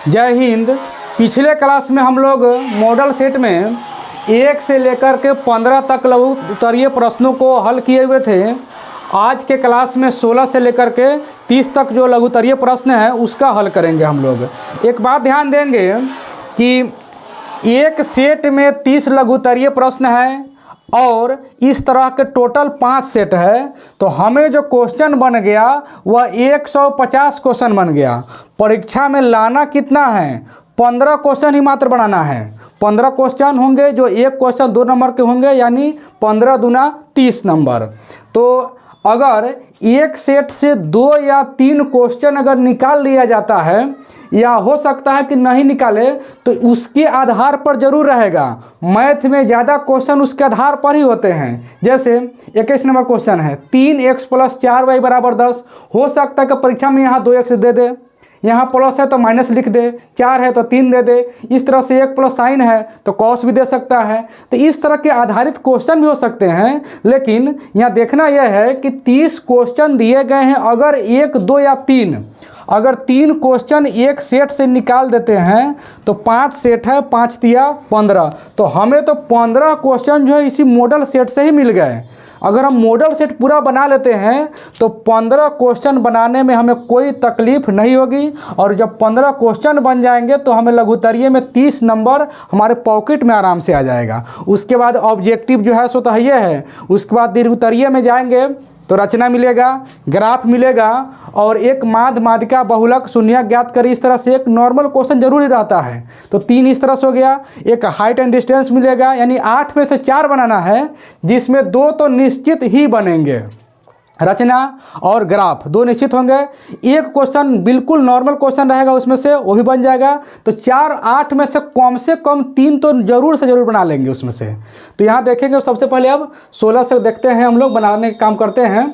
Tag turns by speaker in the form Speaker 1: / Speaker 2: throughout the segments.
Speaker 1: जय हिंद। पिछले क्लास में हम लोग मॉडल सेट में 1 से लेकर के 15 तक लघु उत्तरीय प्रश्नों को हल किए हुए थे। आज के क्लास में 16 से लेकर के 30 तक जो लघु उत्तरीय प्रश्न है उसका हल करेंगे हम लोग। एक बात ध्यान देंगे कि एक सेट में 30 लघु उत्तरीय प्रश्न है और इस तरह के टोटल 5 सेट है, तो हमें जो क्वेश्चन बन गया वह 150 क्वेश्चन बन गया। परीक्षा में लाना कितना है? 15 क्वेश्चन ही मात्र बनाना है। 15 क्वेश्चन होंगे जो एक क्वेश्चन 2 नंबर के होंगे, यानी 15 दूना 30 नंबर। तो अगर एक सेट से 2 या 3 क्वेश्चन अगर निकाल लिया जाता है, या हो सकता है कि नहीं निकाले, तो उसके आधार पर जरूर रहेगा। मैथ में ज़्यादा क्वेश्चन उसके आधार पर ही होते हैं। जैसे 21 नंबर क्वेश्चन है 3x + 4y = 10। हो सकता है कि परीक्षा में यहाँ 2x दे दे, यहाँ प्लस है तो माइनस लिख दे, 4 है तो 3 दे दे, इस तरह से 1 प्लस साइन है तो कॉस भी दे सकता है। तो इस तरह के आधारित क्वेश्चन भी हो सकते हैं। लेकिन यहाँ देखना यह है कि 30 क्वेश्चन दिए गए हैं, अगर 1, 2 या 3, अगर 3 क्वेश्चन एक सेट से निकाल देते हैं तो 5 सेट है, 5 तिया 15, तो हमें तो 15 क्वेश्चन जो है इसी मॉडल सेट से ही मिल गए। अगर हम मॉडल सेट पूरा बना लेते हैं तो 15 क्वेश्चन बनाने में हमें कोई तकलीफ नहीं होगी, और जब 15 क्वेश्चन बन जाएंगे तो हमें लघु उत्तरीय में 30 नंबर हमारे पॉकेट में आराम से आ जाएगा। उसके बाद ऑब्जेक्टिव जो है सो तो ये है। उसके बाद दीर्घ उत्तरीय में जाएंगे तो रचना मिलेगा, ग्राफ मिलेगा, और एक माध्य माध्यिका बहुलक शून्यक ज्ञात करें। इस तरह से एक नॉर्मल क्वेश्चन जरूर ही रहता है। तो 3 इस तरह से हो गया। एक हाइट एंड डिस्टेंस मिलेगा, यानी 8 में से 4 बनाना है, जिसमें 2 तो निश्चित ही बनेंगे। रचना और ग्राफ 2 निश्चित होंगे। एक क्वेश्चन बिल्कुल नॉर्मल क्वेश्चन रहेगा, उसमें से वो भी बन जाएगा। तो 4, 8 में से कम 3 तो जरूर से जरूर बना लेंगे उसमें से। तो यहाँ देखेंगे सबसे पहले अब 16 से देखते हैं, हम लोग बनाने का काम करते हैं।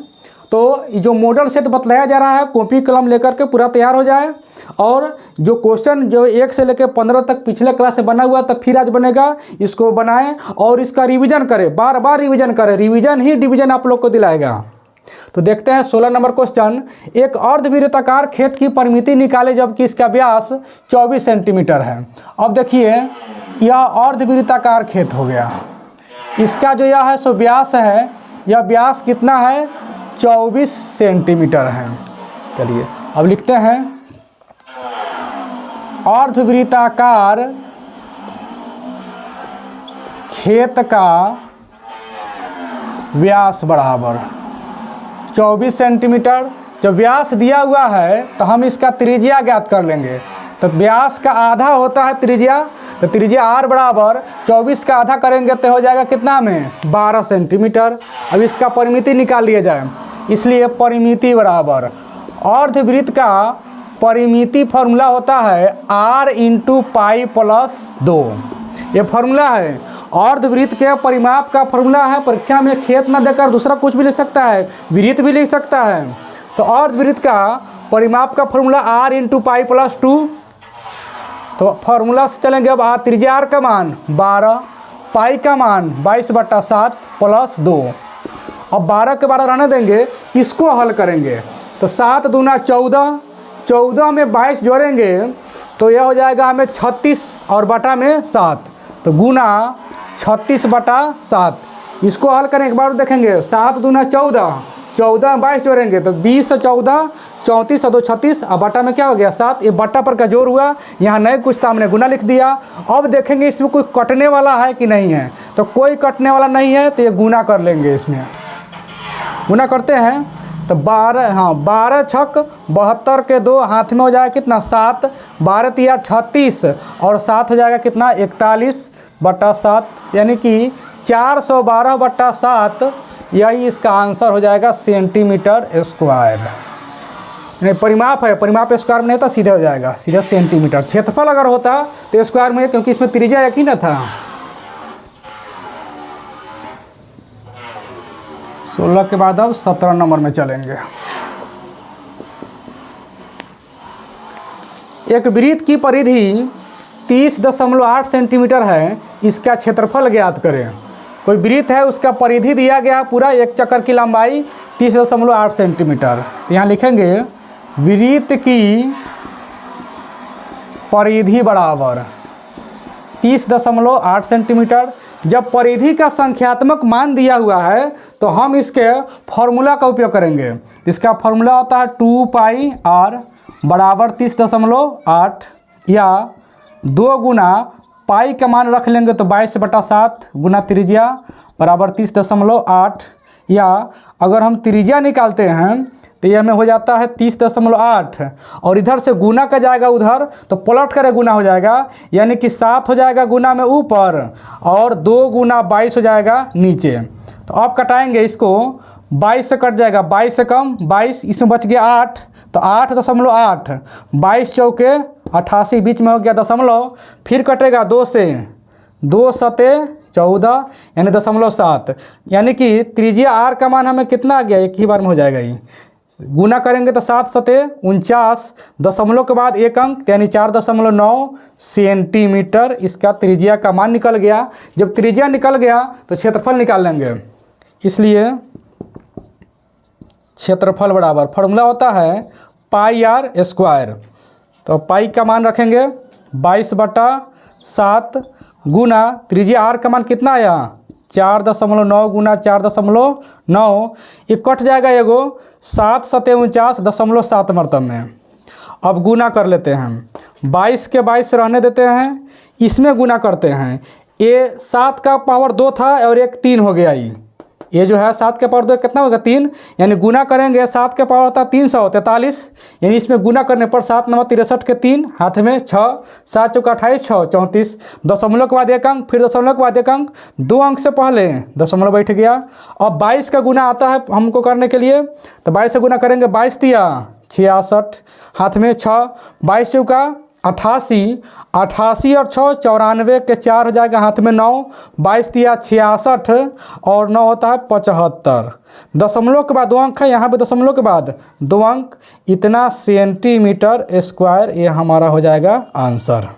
Speaker 1: तो जो मॉडल सेट बतलाया जा रहा है, कॉपी कलम लेकर के पूरा तैयार हो जाए, और जो क्वेश्चन जो 1 से लेकर 15 तक पिछले क्लास से बना हुआ तब फिर आज बनेगा, इसको बनाएं और इसका रिवीजन करें, बार बार रिवीजन करें। रिवीजन ही डिवीजन आप लोग को दिलाएगा। तो देखते हैं 16 नंबर क्वेश्चन। एक अर्धवृत्ताकार खेत की परिमिति निकाले जबकि इसका व्यास 24 सेंटीमीटर है। अब देखिए, यह अर्धवृत्ताकार खेत हो गया। इसका जो यह है सो व्यास है, यह व्यास कितना है? 24 सेंटीमीटर है। चलिए अब लिखते हैं, अर्धवृत्ताकार खेत का व्यास बराबर 24 सेंटीमीटर। जब व्यास दिया हुआ है तो हम इसका त्रिज्या ज्ञात कर लेंगे। तो व्यास का आधा होता है त्रिज्या, तो त्रिज्या r बराबर 24 का आधा करेंगे तो हो जाएगा कितना में? 12 सेंटीमीटर। अब इसका परिमिति निकाल लिया जाए, इसलिए परिमिति बराबर अर्धवृत्त का परिमिति फॉर्मूला होता है r × पाई + 2। ये फॉर्मूला है। अर्धवृत्त के परिमाप का फॉर्मूला है। परीक्षा में खेत न देकर दूसरा कुछ भी लिख सकता है, वृत्त भी लिख सकता है। तो अर्धवृत्त का परिमाप का फॉर्मूला r × पाई + 2। तो फॉर्मूला से चलेंगे। अब त्रिज्या r का मान 12, पाई का मान 22/7 + 2। अब 12 के 12 रहने देंगे, इसको हल करेंगे। तो 7 दूना 14, 14 में 22 जोड़ेंगे तो यह हो जाएगा हमें 36 और बटा में 7, तो गुना 36/7। इसको हल करें, एक बार देखेंगे। 7 दूना 14, 14 में 22 जोड़ेंगे तो 20 से 14 34 और 2 36, अब बटा में क्या हो गया? 7। ये बटा पर का जोड़ हुआ, यहाँ नहीं कुछ था, हमने गुना लिख दिया। अब देखेंगे इसमें कोई कटने वाला है कि नहीं है। तो कोई कटने वाला नहीं है, तो ये गुना कर लेंगे। इसमें गुना करते हैं तो 12, हाँ 12 छक 72 के 2 हाथ में हो जाएगा कितना? 7। 12 तिया 36 और 7 हो जाएगा कितना? 41/7, यानी कि 412/7। यही इसका आंसर हो जाएगा सेंटीमीटर स्क्वायर। नहीं, परिमाप है, परिमाप स्क्वायर में नहीं होता, सीधे हो जाएगा, सीधे सेंटीमीटर। क्षेत्रफल अगर होता तो स्क्वायर में, क्योंकि इसमें त्रिज्या एक ही ना था। 16 के बाद अब 17 नंबर में चलेंगे। एक वृत्त की परिधि 30.8 सेंटीमीटर है, इसका क्षेत्रफल ज्ञात करें। कोई वृत्त है, उसका परिधि दिया गया पूरा, एक चक्कर की लंबाई 30.8 सेंटीमीटर। तो यहाँ लिखेंगे वृत्त की परिधि बराबर 30.8 सेंटीमीटर। जब परिधि का संख्यात्मक मान दिया हुआ है तो हम इसके फॉर्मूला का उपयोग करेंगे। इसका फॉर्मूला होता है 2πr बराबर 30.8 या 2 गुना पाई का मान रख लेंगे तो 22/7 गुना त्रिज्या बराबर 30.8 या अगर हम त्रिज्या निकालते हैं तो ये हमें हो जाता है 30.8 और इधर से गुना का जाएगा उधर तो पलट कर गुना हो जाएगा, यानी कि 7 हो जाएगा गुना में ऊपर और 2 गुना 22 हो जाएगा नीचे। तो अब कटाएंगे इसको, 22 से कट जाएगा, 22 से कम 22, इसमें बच गया 8 तो 8.8, 22 चौके 88 बीच में हो गया दशमलव, फिर कटेगा 2 से, 2 सते 14 यानी 0.7, यानी कि त्रिज्या आर का मान हमें कितना आ गया, एक ही बार में हो जाएगा। ये गुना करेंगे तो 7 सते 49, दशमलव के बाद 1 अंक यानी 4.9 सेंटीमीटर इसका त्रिज्या का मान निकल गया। जब त्रिज्या निकल गया तो क्षेत्रफल निकाल लेंगे, इसलिए क्षेत्रफल बराबर फॉर्मूला होता है πr²। तो पाई का मान रखेंगे 22/7 गुना त्रिज्या आर का मान कितना आया 4.9 गुना 4.9, ये कट जाएगा एगो 7 सते 49.7 मरतब में। अब गुना कर लेते हैं, 22 के 22 रहने देते हैं, इसमें गुना करते हैं। ये 7 का पावर 2 था और एक 3 हो गया। ये जो है 7 के पावर 2 कितना होगा 3, यानी गुना करेंगे 7 के पावर होता है 343, यानी इसमें गुना करने पर 7 9 63 के 3 हाथ में 6, 7 चौका 28 6 34, दशमलव के बाद 1 अंक, फिर दशमलव के बाद 1 अंक, 2 अंक से पहले दशमलव बैठ गया। अब 22 का गुना आता है हमको करने के लिए, तो 22 से गुना करेंगे, 22 तिया 66 हाथ में 6, 22 चौका 88, 88 और 6 94 के 4 हो जाएगा हाथ में 9, 22 तिया 66 और 9 होता है 75, दशमलव के बाद 2 अंक है, यहाँ पे दशमलव के बाद 2 अंक, इतना सेंटीमीटर स्क्वायर ये हमारा हो जाएगा आंसर।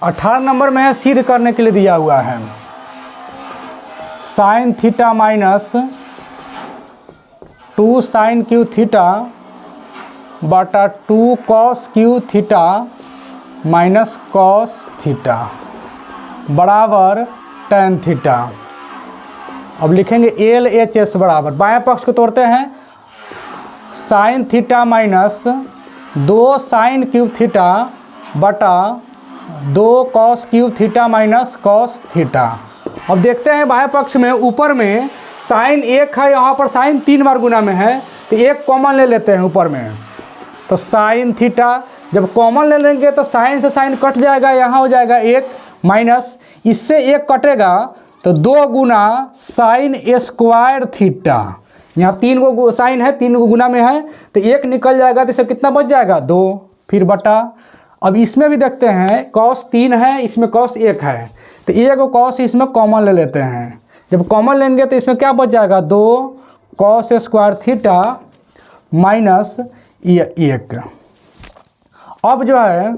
Speaker 1: अठारह नंबर में सिद्ध करने के लिए दिया हुआ है sine theta minus 2 sine cube theta बटा 2 cos cube theta minus cos theta बराबर tan थीटा। अब लिखेंगे LHS बराबर, बाएं पक्ष को तोड़ते हैं, sine theta minus 2 sine cube theta बटा 2 cos cube theta minus cos theta. अब देखते हैं बाएं पक्ष में ऊपर में साइन 1 है, यहाँ पर साइन 3 बार गुना में है, तो 1 कॉमन ले लेते हैं ऊपर में, तो साइन थीटा जब कॉमन ले लेंगे तो साइन से साइन कट जाएगा, यहाँ हो जाएगा 1 माइनस, इससे 1 कटेगा तो 2 गुना साइन स्क्वायर थीटा, यहाँ 3 गो साइन है 3 गो गुना में है तो 1 निकल जाएगा, तो इसे कितना बच जाएगा 2, फिर बटा। अब इसमें भी देखते हैं कॉस 3 है, इसमें कॉस 1 है, तो 1 कॉस इसमें कॉमन ले लेते हैं, जब कॉमन लेंगे तो इसमें क्या बच जाएगा 2 कॉस स्क्वायर थीटा माइनस 1। अब जो है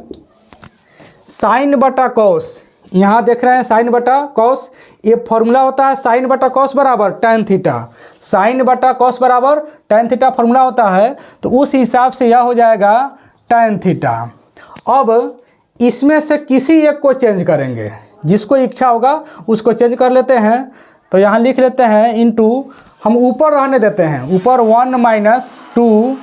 Speaker 1: साइन बटा कॉस, यहाँ देख रहे हैं साइन बटा कॉस, ये फॉर्मूला होता है साइन बटा कॉस बराबर tan थीटा, साइन बटा कॉस बराबर tan थीटा फॉर्मूला होता है, तो उस हिसाब से यह हो जाएगा tan थीटा। अब इसमें से किसी एक को चेंज करेंगे, जिसको इच्छा होगा उसको चेंज कर लेते हैं, तो यहाँ लिख लेते हैं इनटू, हम ऊपर रहने देते हैं, ऊपर 1 माइनस 2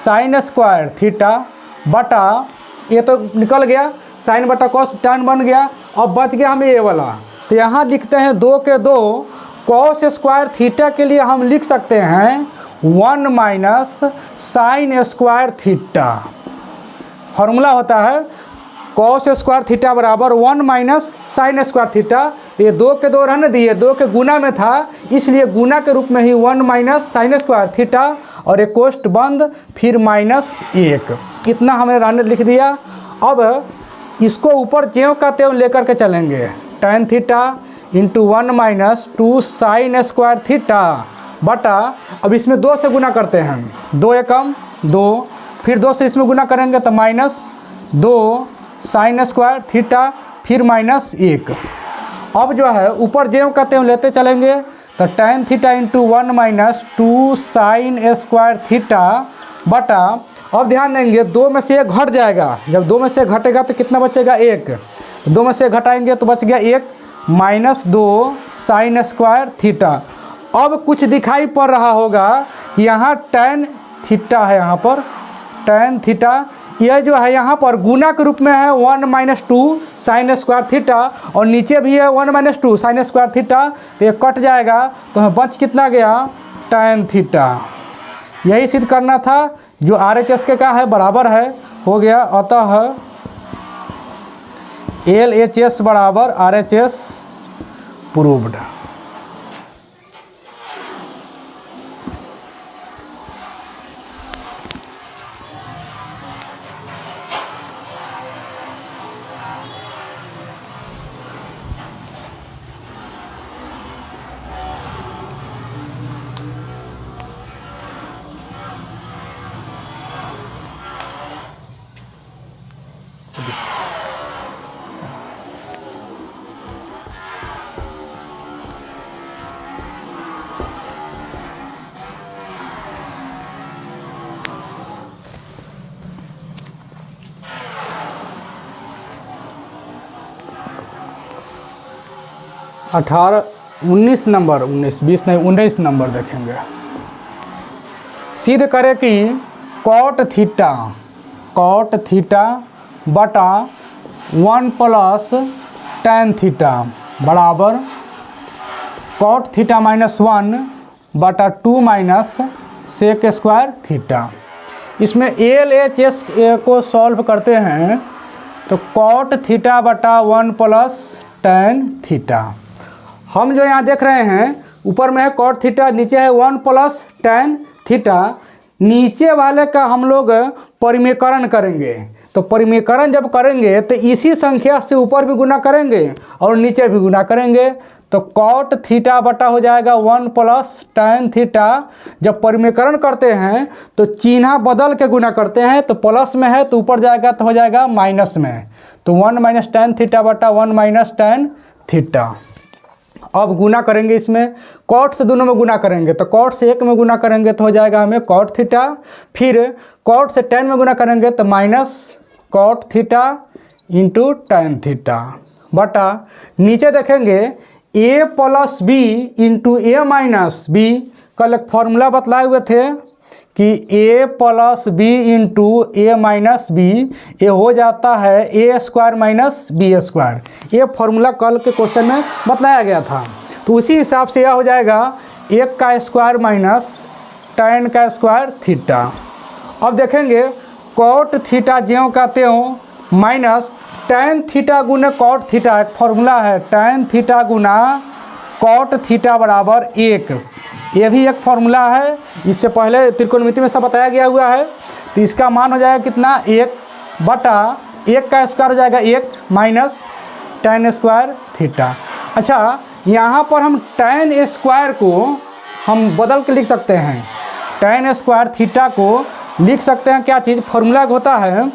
Speaker 1: साइन स्क्वायर थीटा बटा, ये तो निकल गया साइन बटा कॉस tan बन गया, अब बच गया हमें ये वाला, तो यहाँ लिखते हैं 2 के 2 कॉस स्क्वायर थीटा के लिए हम लिख सकते हैं 1 minus sine square theta. Formula होता है कॉस स्क्वायर थीटा बराबर 1 माइनस साइन स्क्वायर थीटा। ये 2 के 2 रहने दिए, 2 के गुना में था इसलिए गुना के रूप में ही 1 माइनस साइन स्क्वायर थीटा और एक कोष्ठ बंद फिर -1 इतना हमने रहने लिख दिया। अब इसको ऊपर ज्यों का त्यों लेकर के चलेंगे। tan theta into 1 minus 2 sign square theta बटा, अब इसमें 2 से गुना करते हैं, 2 एकम 2, फिर 2 से इसमें गुना करेंगे तो -2 साइन स्क्वायर थीटा फिर -1। अब जो है ऊपर ज्यों का त्यों लेते चलेंगे तो tan theta into 1 minus 2 sign square theta बटा, अब ध्यान देंगे 2 में से 1 घट जाएगा, जब 2 में से 1 घटेगा तो कितना बचेगा 1, 2 में से 1 घटाएंगे तो बच गया 1 -2 साइन स्क्वायर थीटा। अब कुछ दिखाई पड़ रहा होगा, यहाँ tan थीटा है, यहाँ पर tan थीटा यह जो है यहाँ पर गुना के रूप में है 1 माइनस 2 साइन स्क्वायर थीटा और नीचे भी है 1 माइनस 2 साइन स्क्वायर थीटा, तो ये कट जाएगा तो हमें बच कितना गया tan थीटा। यही सिद्ध करना था जो RHS के का है बराबर है हो गया, अतः LHS बराबर RHS प्रूव्ड। 19 नंबर 20 नहीं 19 नंबर देखेंगे। सिद्ध करें कि कॉट थीटा बटा 1 प्लस tan थीटा बराबर कॉट थीटा -1 बटा 2 माइनस सेक स्क्वायर थीटा। इसमें LHS को सॉल्व करते हैं तो कॉट थीटा बटा 1 प्लस tan थीटा। हम जो यहाँ देख रहे हैं ऊपर में है कॉट थीटा, नीचे है 1 प्लस tan थीटा। नीचे वाले का हम लोग परिमेयकरण करेंगे, तो परिमेयकरण जब करेंगे तो इसी संख्या से ऊपर भी गुना करेंगे और नीचे भी गुना करेंगे, तो कॉट थीटा बटा हो जाएगा 1 प्लस tan थीटा। जब परिमेयकरण करते हैं तो चिन्ह बदल के गुना करते हैं, तो प्लस में है तो ऊपर जाएगा तो हो जाएगा माइनस में, तो 1 माइनस tan थीटा बटा 1 माइनस tan थीटा। अब गुना करेंगे, इसमें कॉट से दोनों में गुना करेंगे, तो कॉट से 1 में गुना करेंगे तो हो जाएगा हमें कॉट थीटा, फिर कॉट से tan में गुना करेंगे तो minus cot theta into tan theta बटा नीचे देखेंगे a plus B into A minus B. कल एक फॉर्मूला बतलाए हुए थे कि a plus B into A minus B, ये हो जाता है a square minus B square. ये फॉर्मूला कल के क्वेश्चन में बतलाया गया था, तो उसी हिसाब से यह हो जाएगा 1 का स्क्वायर माइनस tan का स्क्वायर थीटा। अब देखेंगे कॉट थीटा ज्यों का त्यों माइनस tan थीटा गुना कॉट थीटा, एक फॉर्मूला है tan थीटा गुना कॉट थीटा बराबर 1। ये भी एक फॉर्मूला है, इससे पहले त्रिकोणमिति में सब बताया गया हुआ है, तो इसका मान हो जाएगा कितना 1 बटा 1 का स्क्वायर हो जाएगा 1 माइनस tan स्क्वायर थीटा। अच्छा, यहाँ पर हम tan स्क्वायर को हम बदल के लिख सकते हैं, tan स्क्वायर थीटा को लिख सकते हैं क्या चीज़, फॉर्मूला होता है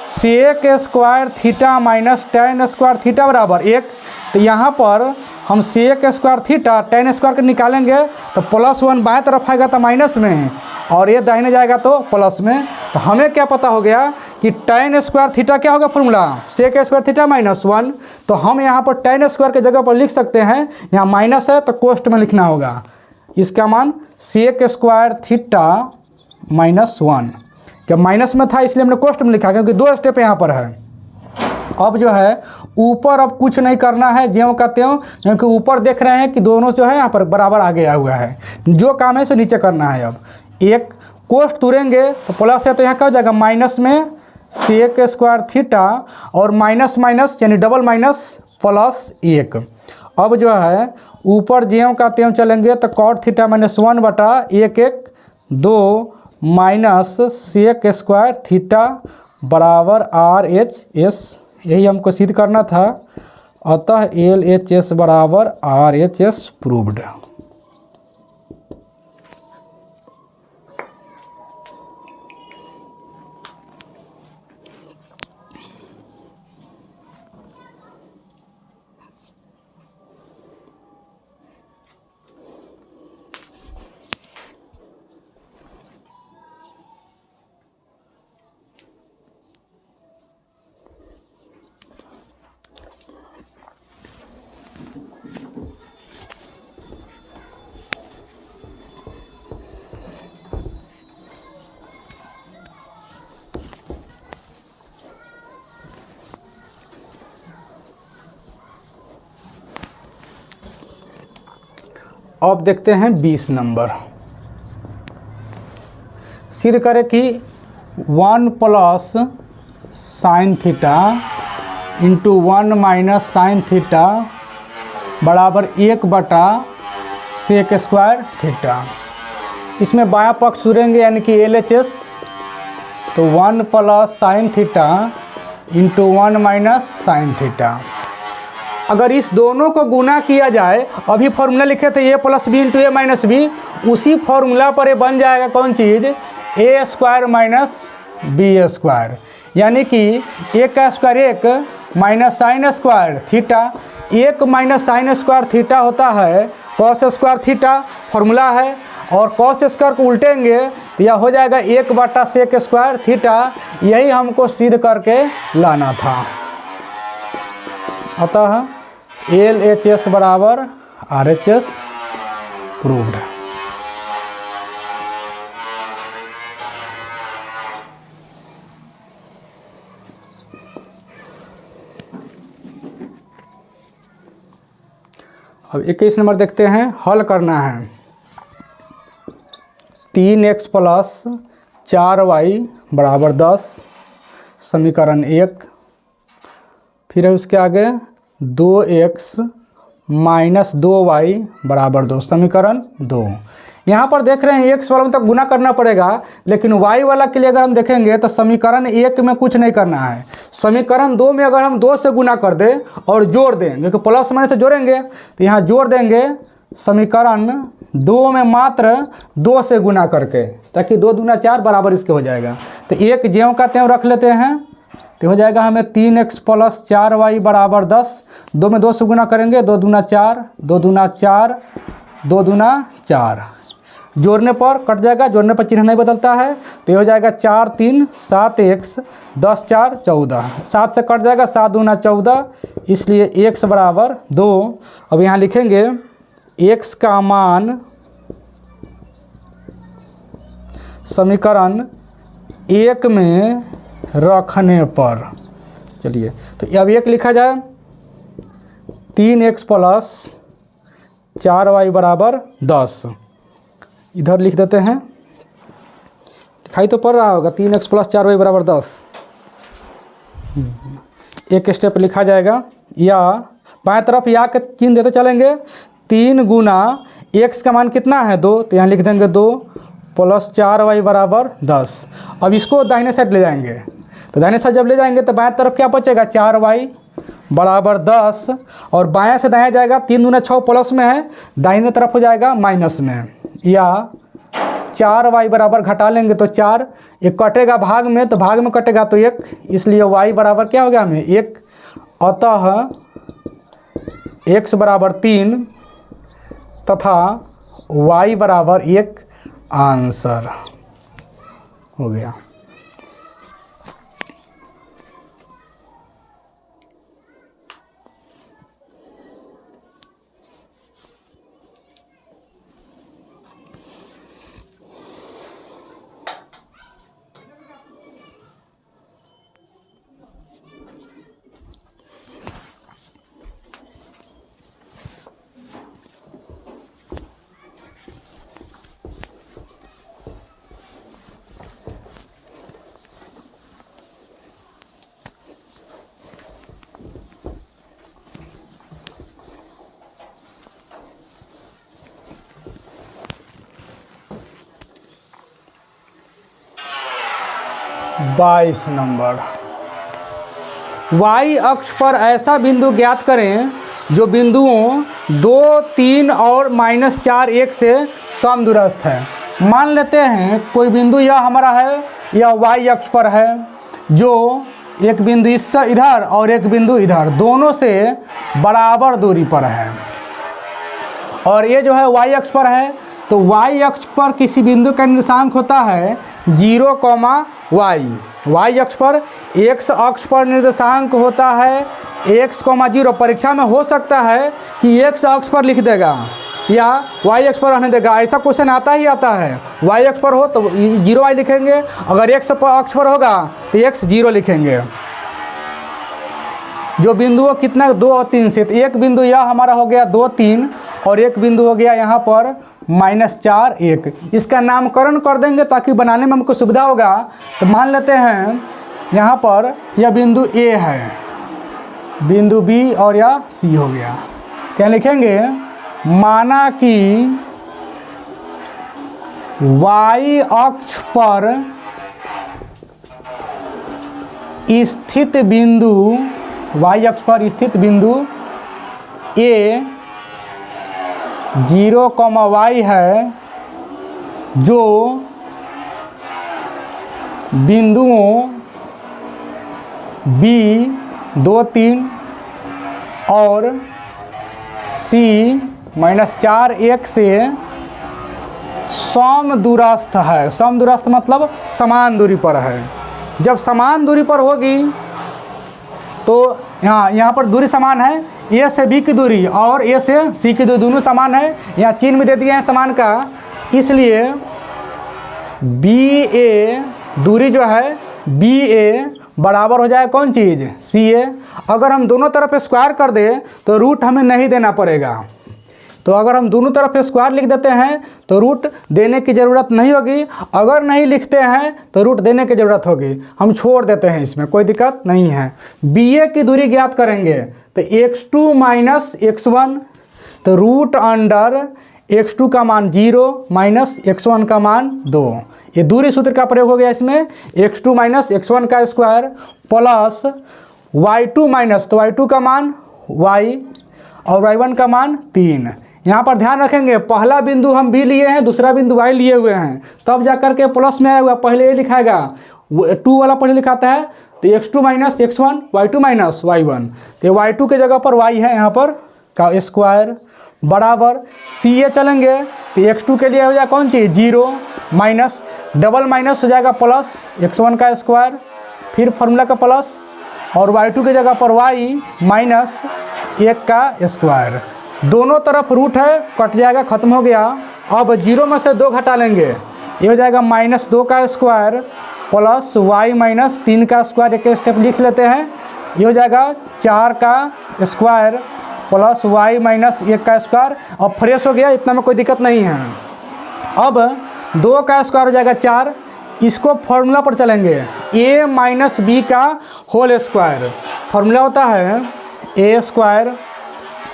Speaker 1: sec square theta minus tan square theta बराबर 1। तो यहाँ पर हम sec square theta tan square के निकालेंगे तो +1 बाएं तरफ आएगा तो माइनस में, और ये दाहिने जाएगा तो प्लस में। तो हमें क्या पता हो गया कि tan स्क्वायर थीटा क्या होगा, फॉर्मूला सेक स्क्वायर थीटा -1। तो हम यहाँ पर tan स्क्वायर के जगह पर लिख सकते हैं, यहाँ माइनस है तो कोष्ठ में लिखना होगा, इसका मान सेक स्क्वायर थीटा -1। जब माइनस में था इसलिए हमने कोष्ठ में लिखा, क्योंकि 2 स्टेप यहाँ पर है। अब जो है ऊपर अब कुछ नहीं करना है ज्यों का त्यों, क्योंकि ऊपर देख रहे हैं कि दोनों जो है यहाँ पर बराबर आ गया हुआ है, जो काम है सो नीचे करना है। अब एक कोष्ट तुरेंगे तो प्लस है तो यहाँ क्या हो जाएगा माइनस में सेक स्क्वायर थीटा और माइनस माइनस यानी डबल माइनस प्लस 1। अब जो है ऊपर ज्यों का त्यों चलेंगे तो कॉट थीटा माइनस 1 बटा 1/2 माइनस सेक स्क्वायर थीटा बराबर RHS। यही हमको सिद्ध करना था, अतः LHS बराबर RHS प्रूव्ड। अब देखते हैं 20 नंबर। सिद्ध करें कि 1 plus sine theta into 1 minus sine theta बराबर 1 बटा सेक स्क्वायर थीटा। इसमें बायां पक्ष जुड़ेंगे यानी कि LHS, तो 1 plus sine theta into 1 minus sine theta. अगर इस दोनों को गुना किया जाए, अभी फॉर्मूला लिखे थे a plus B into A minus B, उसी फॉर्मूला पर ये बन जाएगा कौन चीज़, A square minus B square, यानी कि ए का square 1 minus sine square theta, 1 minus sine square theta होता है कॉस स्क्वायर थीटा, फॉर्मूला है, और कॉस स्क्वायर को उल्टेंगे तो यह हो जाएगा 1 बटा सेक स्क्वायर थीटा। यही हमको सिद्ध करके लाना था, अतः LHS बराबर RHS प्रूव्ड। अब 21 नंबर देखते हैं, हल करना है। 3x प्लस 4y बराबर 10 समीकरण 1। फिर है उसके आगे 2x माइनस 2y बराबर 2 समीकरण 2। यहाँ पर देख रहे हैं x वाला में तक गुना करना पड़ेगा, लेकिन y वाला के लिए अगर हम देखेंगे तो समीकरण 1 में कुछ नहीं करना है। समीकरण 2 में अगर हम 2 से गुना कर दें और जोड़ दें, क्योंकि प्लस माइनस से जोड़ेंगे तो यहाँ जोड़ देंगे समीकरण 2 में मात्र 2 से गुना करके, ताकि 2 दूना 4 बराबर इसके हो जाएगा। तो एक ज्यों का त्यों रख लेते हैं, तो हो जाएगा हमें 3x प्लस 4y बराबर 10। 2 में 2 से गुना करेंगे, 2 दूना 4, 2 दूना 4, 2 दूना 4। जोड़ने पर कट जाएगा, जोड़ने पर चिन्ह नहीं बदलता है, तो ये हो जाएगा 4 3 7x 10 4 14। 7 से कट जाएगा, 7 दूना 14, इसलिए x बराबर 2। अब यहाँ लिखेंगे x का मान समीकरण 1 में रखने पर, चलिए तो अब 1 लिखा जाए, 3x प्लस 4y बराबर 10। इधर लिख देते हैं, दिखाई तो पड़ रहा होगा, 3x प्लस 4y बराबर 10। एक स्टेप लिखा जाएगा, या बाएं तरफ या के चिन्ह देते चलेंगे। 3 गुना x का मान कितना है 2, तो यहाँ लिख देंगे 2 प्लस 4y बराबर 10। अब इसको दाहिने साइड ले जाएंगे, तो दाहिने साइड जब ले जाएंगे तो बाएं तरफ क्या बचेगा, 4y बराबर 10, और बाएं से दाएं जाएगा, 3 दूना 6 प्लस में है, दाहिने तरफ हो जाएगा माइनस में, या 4y बराबर घटा लेंगे तो 4, एक कटेगा भाग में तो भाग में कटेगा तो 1, इसलिए y बराबर क्या हो गया हमें 1, अतः x बराबर 3 तथा y बराबर 1 आंसर हो गया। 22 नंबर। y अक्ष पर ऐसा बिंदु ज्ञात करें जो बिंदुओं 2, 3 और -4, 1 से समदूरस्थ है। मान लेते हैं कोई बिंदु यह हमारा है, यह y अक्ष पर है, जो एक बिंदु इससे इधर और एक बिंदु इधर, दोनों से बराबर दूरी पर है। और ये जो है y अक्ष पर है, तो y अक्ष पर किसी बिंदु का निर्देशांक होता है 0, y। y अक्ष पर x अक्ष पर निर्देशांक होता है x, 0। परीक्षा में हो सकता है कि x अक्ष पर लिख देगा या y अक्ष पर रहने देगा, ऐसा क्वेश्चन आता ही आता है। y अक्ष पर हो तो 0y लिखेंगे, अगर x अक्ष पर होगा तो x 0 लिखेंगे। जो बिंदु कितना 2 और 3 से, तो एक बिंदु यह हमारा हो गया 2, 3 और एक बिंदु हो गया यहाँ पर -4, 1। इसका नामकरण कर देंगे ताकि बनाने में हमको सुविधा होगा। तो मान लेते हैं यहाँ पर यह बिंदु A है, बिंदु B और यह C हो गया। क्या लिखेंगे? माना कि y अक्ष पर स्थित बिंदु, y अक्ष पर स्थित बिंदु A 0, y है, जो बिंदुओं B 2, 3 और C -4, 1 से समदूरस्थ है। समदूरस्थ मतलब समान दूरी पर है। जब समान दूरी पर होगी तो यहाँ पर दूरी समान है, A से B की दूरी और A से C की दूरी दोनों समान है। यहाँ चिन्ह में दे दिए हैं समान का, इसलिए BA दूरी जो है BA बराबर हो जाए कौन चीज़? CA। अगर हम दोनों तरफ स्क्वायर कर दें तो रूट हमें नहीं देना पड़ेगा। तो अगर हम दोनों तरफ स्क्वायर लिख देते हैं तो रूट देने की ज़रूरत नहीं होगी, अगर नहीं लिखते हैं तो रूट देने की ज़रूरत होगी। हम छोड़ देते हैं, इसमें कोई दिक्कत नहीं है। BA की दूरी ज्ञात करेंगे तो x2 - x1, तो रूट अंडर x2 का मान 0 माइनस x1 का मान 2। ये दूरी सूत्र का प्रयोग हो गया इसमें। x2 - x1 का स्क्वायर प्लस y2 माइनस, तो y2 का मान y और y1 का मान 3। यहाँ पर ध्यान रखेंगे पहला बिंदु हम B लिए हैं, दूसरा बिंदु y लिए हुए हैं, तब जा कर के प्लस में आया हुआ पहले ये लिखाएगा, 2 वाला पहले लिखाता है। तो x2 - x1, y2 - y1, तो y2 के जगह पर y है यहाँ पर का स्क्वायर बराबर CA चलेंगे तो x2 के लिए हो जाएगा कौन चीज़? 0 माइनस डबल माइनस हो जाएगा प्लस x1 का स्क्वायर, फिर फार्मूला का प्लस, और y2 की जगह पर y माइनस 1 का स्क्वायर। दोनों तरफ रूट है, कट जाएगा, ख़त्म हो गया। अब 0 में से 2 घटा लेंगे, ये हो जाएगा -2 का स्क्वायर प्लस y - 3 का स्क्वायर। एक स्टेप लिख लेते हैं, ये हो जाएगा 4 का स्क्वायर प्लस y - 1 का स्क्वायर। अब फ्रेश हो गया, इतना में कोई दिक्कत नहीं है। अब 2 का स्क्वायर हो जाएगा 4, इसको फॉर्मूला पर चलेंगे, a - b का होल स्क्वायर। फार्मूला होता है a square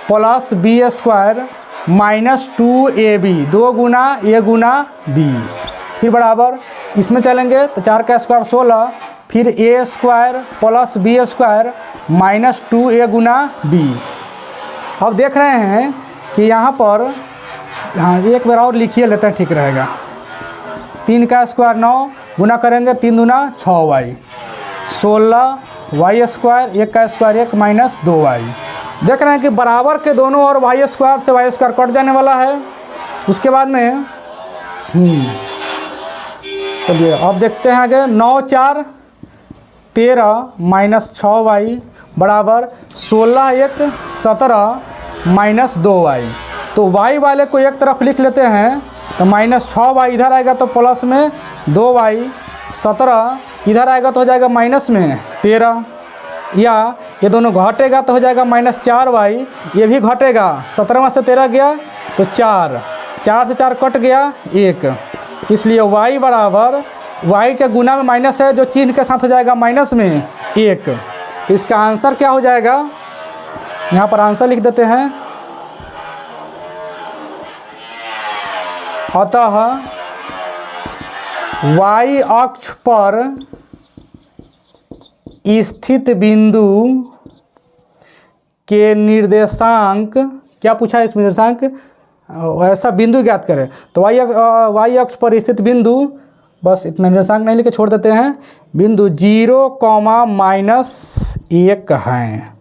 Speaker 1: plus b square -2ab, 2 Guna a Guna b, फिर बराबर इसमें चलेंगे तो 4 का स्क्वायर 16, फिर a square plus b square -2a Guna b। अब देख रहे हैं कि यहाँ पर, हाँ एक बार और लिखिए लेते हैं, ठीक रहेगा। 3 का स्क्वायर 9 गुना करेंगे 3 दूना 6y, 16y स्क्वायर, 1 का स्क्वायर 1 माइनस 2y। देख रहे हैं कि बराबर के दोनों और y स्क्वायर से y स्क्वायर कट जाने वाला है। उसके बाद में चलिए अब देखते हैं आगे, 9 4 13 माइनस 6y बराबर 16 1 17 माइनस 2y। तो y वाले को एक तरफ लिख लेते हैं तो -6y इधर आएगा तो प्लस में 2y, 17 इधर आएगा तो हो जाएगा माइनस में 13, या ये दोनों घटेगा तो हो जाएगा -4y, ये भी घटेगा, 17 में से 13 गया तो 4, 4 से 4 कट गया 1, इसलिए y बराबर y के गुना में माइनस है जो चिन्ह के साथ हो जाएगा माइनस में 1। तो इसका आंसर क्या हो जाएगा, यहाँ पर आंसर लिख देते हैं। अतः y अक्ष पर स्थित बिंदु के निर्देशांक, क्या पूछा है इस निर्देशांक, ऐसा बिंदु ज्ञात करें। तो वाई अक्ष पर स्थित बिंदु, बस इतना निर्देशांक नहीं लिखे छोड़ देते हैं, बिंदु 0,-1 है।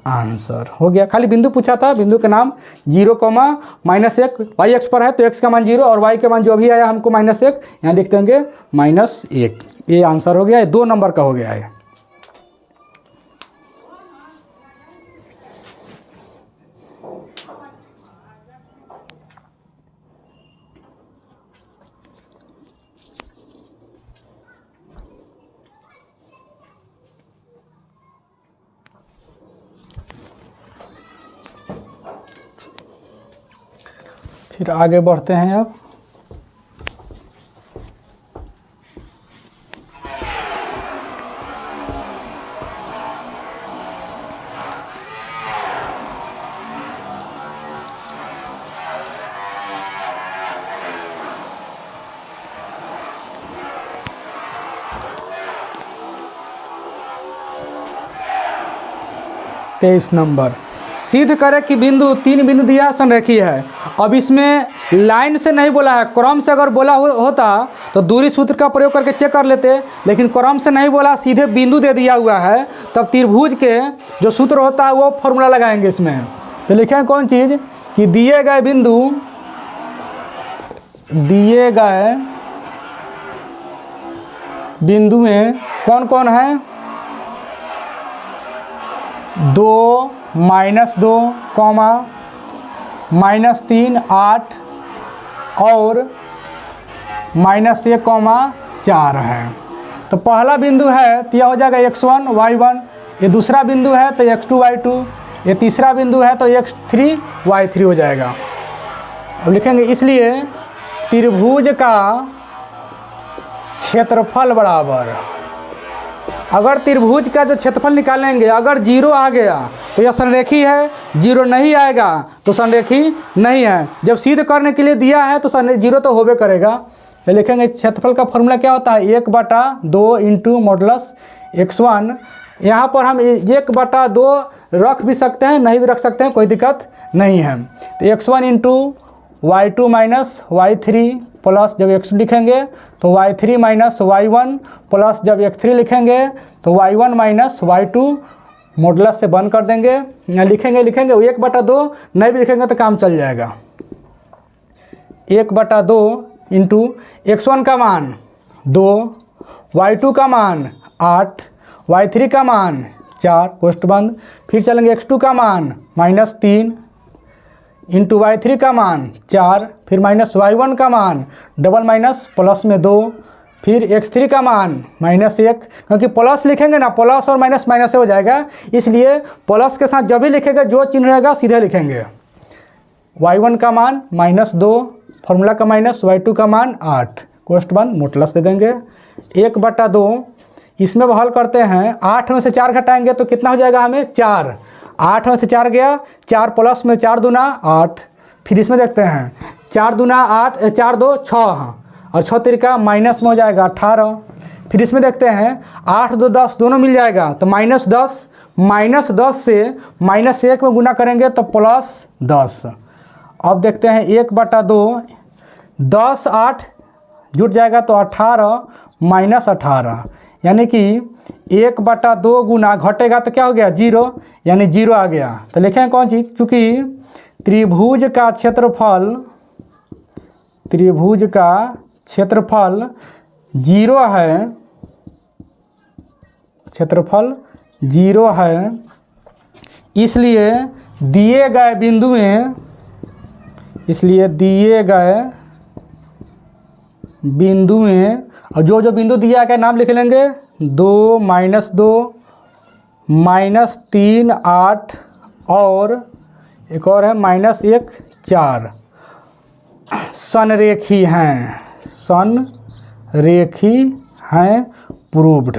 Speaker 1: आंसर हो गया। खाली बिंदु पूछा था, बिंदु का नाम 0,-1 वाई अक्ष पर है तो x का मान 0 और y के मान जो भी आया हमको -1 यहाँ लिख देंगे -1। ये आंसर हो गया, ये 2 नंबर का हो गया है। फिर आगे बढ़ते हैं अब। तेईस नंबर, सिद्ध करें कि बिंदु 3 बिंदु दिया संरेखीय है। अब इसमें लाइन से नहीं बोला है, क्रम से अगर बोला होता तो दूरी सूत्र का प्रयोग करके चेक कर लेते, लेकिन क्रम से नहीं बोला, सीधे बिंदु दे दिया हुआ है। तब त्रिभुज के जो सूत्र होता है वो फॉर्मूला लगाएंगे इसमें। तो लिखें कौन चीज़ कि दिए गए बिंदु में कौन कौन है, 2, -2, -3, 8 और -1, 4 है। तो पहला बिंदु है तो यह हो जाएगा x1 y1, ये दूसरा बिंदु है तो x2 y2, ये तीसरा बिंदु है तो x3 y3 हो जाएगा। अब लिखेंगे इसलिए त्रिभुज का क्षेत्रफल बराबर, अगर त्रिभुज का जो क्षेत्रफल निकालेंगे अगर 0 आ गया तो यह संरेखी है, 0 नहीं आएगा तो संरेखी नहीं है। जब सिद्ध करने के लिए दिया है तो 0 तो होबे करेगा। तो लिखेंगे क्षेत्रफल का फॉर्मूला क्या होता है, 1/2 इंटू मॉडुलस x1। यहाँ पर हम 1/2 रख भी सकते हैं, नहीं भी रख सकते हैं, कोई दिक्कत नहीं है। तो x1 into y2 minus y3 plus जब x लिखेंगे तो y3 माइनस y1 प्लस जब x3 लिखेंगे तो y1 माइनस y2 मॉडुलस से बंद कर देंगे। यहाँ लिखेंगे 1/2 नहीं भी लिखेंगे तो काम चल जाएगा। 1/2 इंटू x1 का मान 2, y2 का मान 8, y3 का मान 4 कोष्ठ बंद। फिर चलेंगे x2 का मान -3 इंटू y3 का मान 4, फिर माइनस y1 का मान डबल माइनस प्लस में 2, फिर x3 का मान -1, क्योंकि प्लस लिखेंगे ना, प्लस और माइनस माइनस से हो जाएगा, इसलिए प्लस के साथ जब भी लिखेंगे जो चिन्ह रहेगा सीधे लिखेंगे। y1 का मान -2, फॉर्मूला का माइनस, y2 का मान 8 कोष्ठ बंद मॉडुलस दे देंगे। 1/2 इसमें हल करते हैं, 8 में से 4 घटाएंगे तो कितना हो जाएगा हमें 4, 8 में से 4 गया, 4 प्लस में 4 दूना 8। फिर इसमें देखते हैं 4 दूना 8, 4 2 6 और 6 तिरका माइनस में हो जाएगा 18। फिर इसमें देखते हैं 8 2 10 दोनों मिल जाएगा तो -10, -10 से -1 में गुना करेंगे तो +10। अब देखते हैं 1/2, 10 8 जुट जाएगा तो 18 -18, यानी कि 1/2 गुना घटेगा तो क्या हो गया 0, यानी 0 आ गया। तो लिखें कौन चीज़, चूँकि त्रिभुज का क्षेत्रफल 0 है, क्षेत्रफल 0 है, इसलिए दिए गए बिंदु में और जो बिंदु दिया गया नाम लिख लेंगे, 2 -2 -3 8 और एक और है -1 4 संरेखी हैं प्रूव्ड।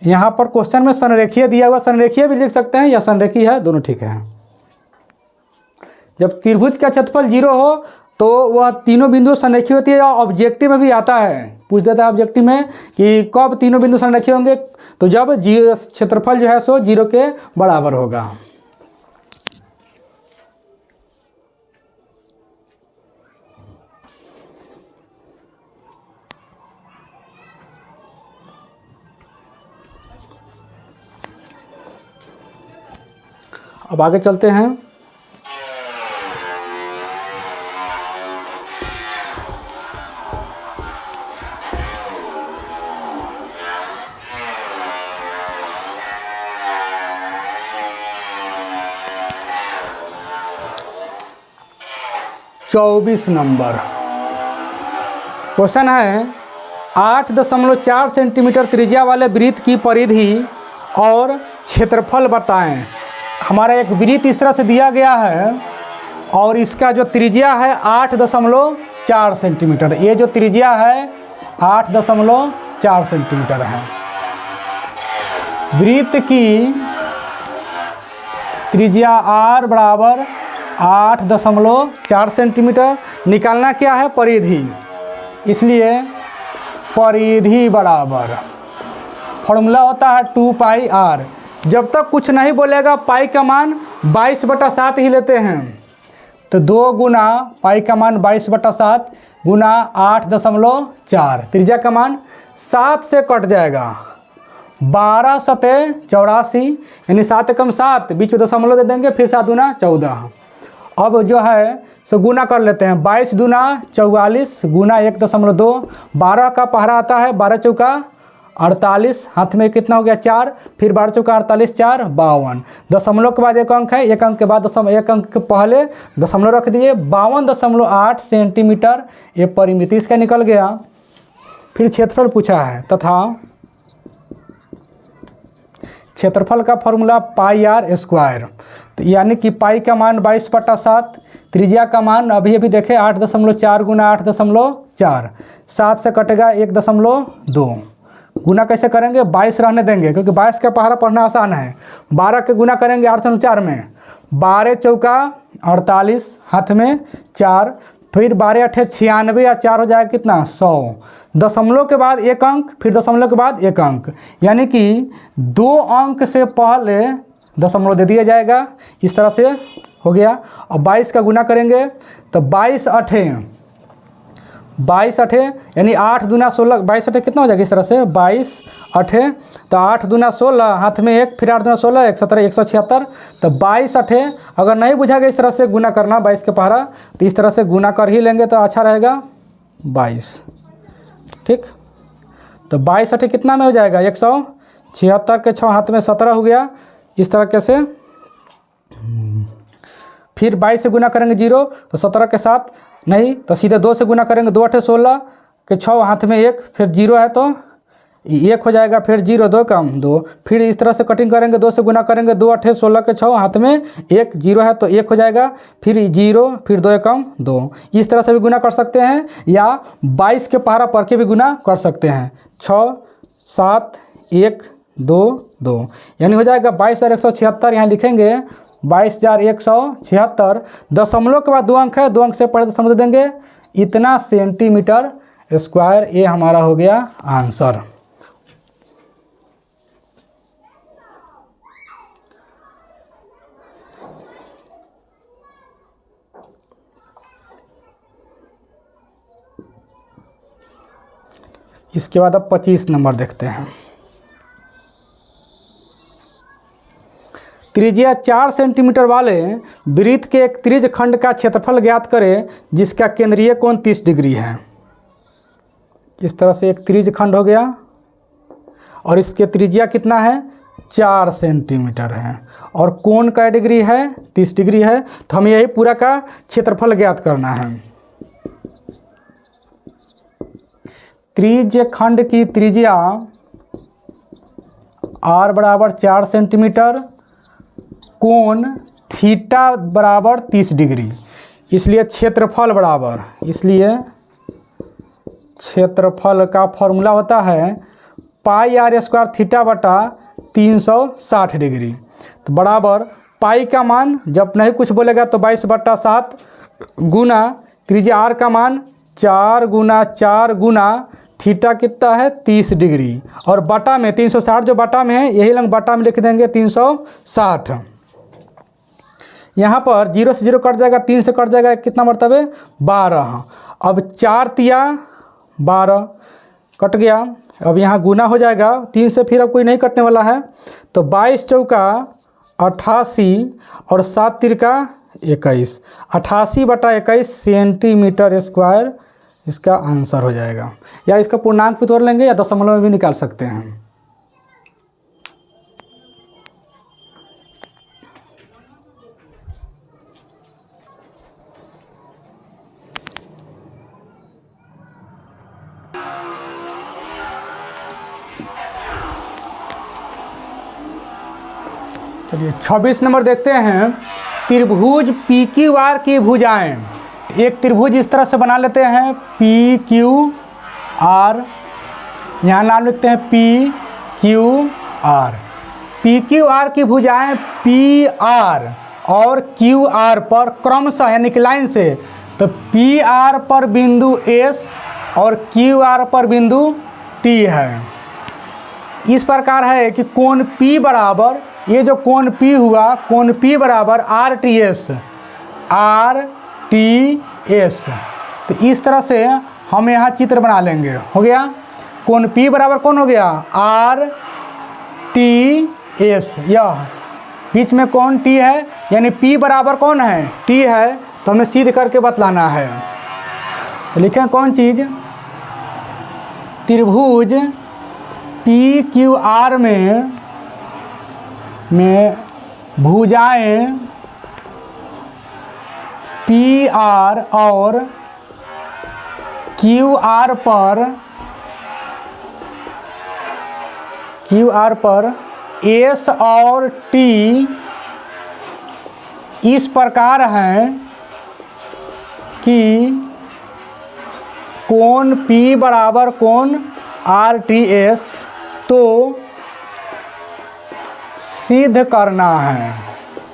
Speaker 1: यहाँ पर क्वेश्चन में संरेखीय दिया हुआ, संरेखीय भी लिख सकते हैं या संरेखी है, दोनों ठीक है। जब त्रिभुज का क्षेत्रफल 0 हो तो वह तीनों बिंदु संरेखीय होती है। या ऑब्जेक्टिव में भी आता है, पूछ देता है ऑब्जेक्टिव में कि कब तीनों बिंदु संरेखीय होंगे, तो जब क्षेत्रफल जो है सो 0 के बराबर होगा। अब आगे चलते हैं। चौबीस नंबर क्वेश्चन है 8.4 सेंटीमीटर त्रिज्या वाले वृत्त की परिधि और क्षेत्रफल बताएं। हमारा एक वृत्त इस तरह से दिया गया है और इसका जो त्रिज्या है 8.4 सेंटीमीटर। ये जो त्रिज्या है 8.4 सेंटीमीटर है। वृत्त की त्रिज्या r बराबर 8.4 सेंटीमीटर। निकालना क्या है, परिधि, इसलिए परिधि बराबर फॉर्मूला होता है 2πr। जब तक कुछ नहीं बोलेगा पाई का मान 22/7 ही लेते हैं, तो 2 गुना पाई का मान 22/7 गुना 8.4, त्रिज्या का मान 7 से कट जाएगा, 12 सते 84, यानी 7 एकम 7, बीच में दशमलव दे देंगे, फिर 7 दूना 14। अब जो है सो गुना कर लेते हैं, 22 दूना 44 गुना 1.2, 12 का पहरा आता है, 12 चौका 48, हाथ में कितना हो गया 4, फिर 12 चौका 48, 4 52, दशमलव के बाद एक अंक है, एक अंक के बाद एक अंक के पहले दशमलव रख दिए, 52.8 सेंटीमीटर ये परिमिति इसका निकल गया। फिर क्षेत्रफल पूछा है तथा क्षेत्रफल का फॉर्मूला πr², तो यानी कि पाई का मान 22/7, त्रिज्या का मान अभी देखें 8.4 गुना 8.4, 7 से कटेगा 1.2, गुना कैसे करेंगे, 22 रहने देंगे क्योंकि 22 का पहाड़ा पढ़ना आसान है। 12 के गुना करेंगे 8×4 में, 12 चौका 48, हाथ में 4, फिर 12 8 96 या 4 हो जाएगा कितना 100, दशमलव के बाद एक अंक, फिर दशमलव के बाद एक अंक, यानी कि 2 अंक से पहले दशमलव दे दिया जाएगा। इस तरह से हो गया। और 22 का गुना करेंगे तो 22 8 यानी 8 दूना 16, 22 8 कितना हो जाएगा इस तरह से 22 8, तो 8 दूना 16, हाथ में 1, फिर 8 दूना 16 117 176, तो 22 8। अगर नहीं बुझाएगा इस तरह से गुना करना 22 के पहाड़ा, तो इस तरह से गुना कर ही लेंगे तो अच्छा रहेगा 22, ठीक। तो 22 8 कितना में हो जाएगा 176 के 6, हाथ में 17 हो गया। इस तरह से फिर 22 से गुना करेंगे 0, तो 17 के 7 नहीं, तो सीधे 2 से गुना करेंगे, 2 8 16 के 6, हाथ में 1, फिर 0 है तो 1 हो जाएगा, फिर 0 2 कम 2, फिर इस तरह से कटिंग करेंगे, 2 से गुना करेंगे, 2 8 16 के 6, हाथ में 1, 0 है तो 1 हो जाएगा, फिर 0, फिर 2 कम 2। इस तरह से भी गुना कर सकते हैं या 22 के पहाड़ा पढ़ के भी गुना कर सकते हैं। 6 7 1 2 2, यानी हो जाएगा 22,176। यहाँ लिखेंगे 22,176, दशमलव के बाद 2 अंक है, 2 अंक से पहले दशमलव देंगे, इतना सेंटीमीटर स्क्वायर। ये हमारा हो गया आंसर। इसके बाद अब 25 नंबर देखते हैं। त्रिज्या 4 सेंटीमीटर वाले वृत्त के एक त्रिज्य खंड का क्षेत्रफल ज्ञात करें जिसका केंद्रीय कोण 30 डिग्री है। इस तरह से एक त्रिज्य खंड हो गया और इसके त्रिज्या कितना है 4 सेंटीमीटर है और कोण का डिग्री है 30 डिग्री है। तो हमें यही पूरा का क्षेत्रफल ज्ञात करना है। त्रिज्य खंड की त्रिज्या r बराबर 4 सेंटीमीटर, कोण थीटा बराबर 30 डिग्री, इसलिए क्षेत्रफल बराबर, इसलिए क्षेत्रफल का फॉर्मूला होता है πr² थीटा बटा 360 डिग्री। तो बराबर पाई का मान जब नहीं कुछ बोलेगा तो 22/7 गुना त्रिज्या आर का मान 4 गुना थीटा कितना है 30 डिग्री, और बटा में 360 जो बटा में है यही लंग बटा में लिख देंगे 360। यहाँ पर 0 से 0 कट जाएगा, 3 से कट जाएगा, कितना मरतबे 12। अब 4 तिया 12 कट गया। अब यहाँ गुना हो जाएगा 3 से, फिर अब कोई नहीं कटने वाला है, तो 22 चौका 88 और 7 तिरका 21, 88/21 सेंटीमीटर स्क्वायर इसका आंसर हो जाएगा। या इसका पूर्णांक भी तोड़ लेंगे या दशमलव में भी निकाल सकते हैं। चलिए 26 नंबर देखते हैं। त्रिभुज PQR की भुजाएं, एक त्रिभुज इस तरह से बना लेते हैं PQR, यहाँ नाम लिखते हैं PQR। PQR की भुजाएं PR और QR पर क्रमशः यानी कि लाइन से, तो PR पर बिंदु S और QR पर बिंदु T है। इस प्रकार है कि कोण P बराबर, ये जो कोण P हुआ, कोण P बराबर RTS, तो इस तरह से हम यहाँ चित्र बना लेंगे। हो गया, कोण P बराबर कौन हो गया RTS, यह बीच में कौन T है, यानी P बराबर कौन है T है, तो हमें सिद्ध करके बतलाना है। तो लिखें कौन चीज़, त्रिभुज PQR में भुजाएं PR और QR पर S और T इस प्रकार हैं कि कोण P बराबर कोण RTS, तो सिद्ध करना है।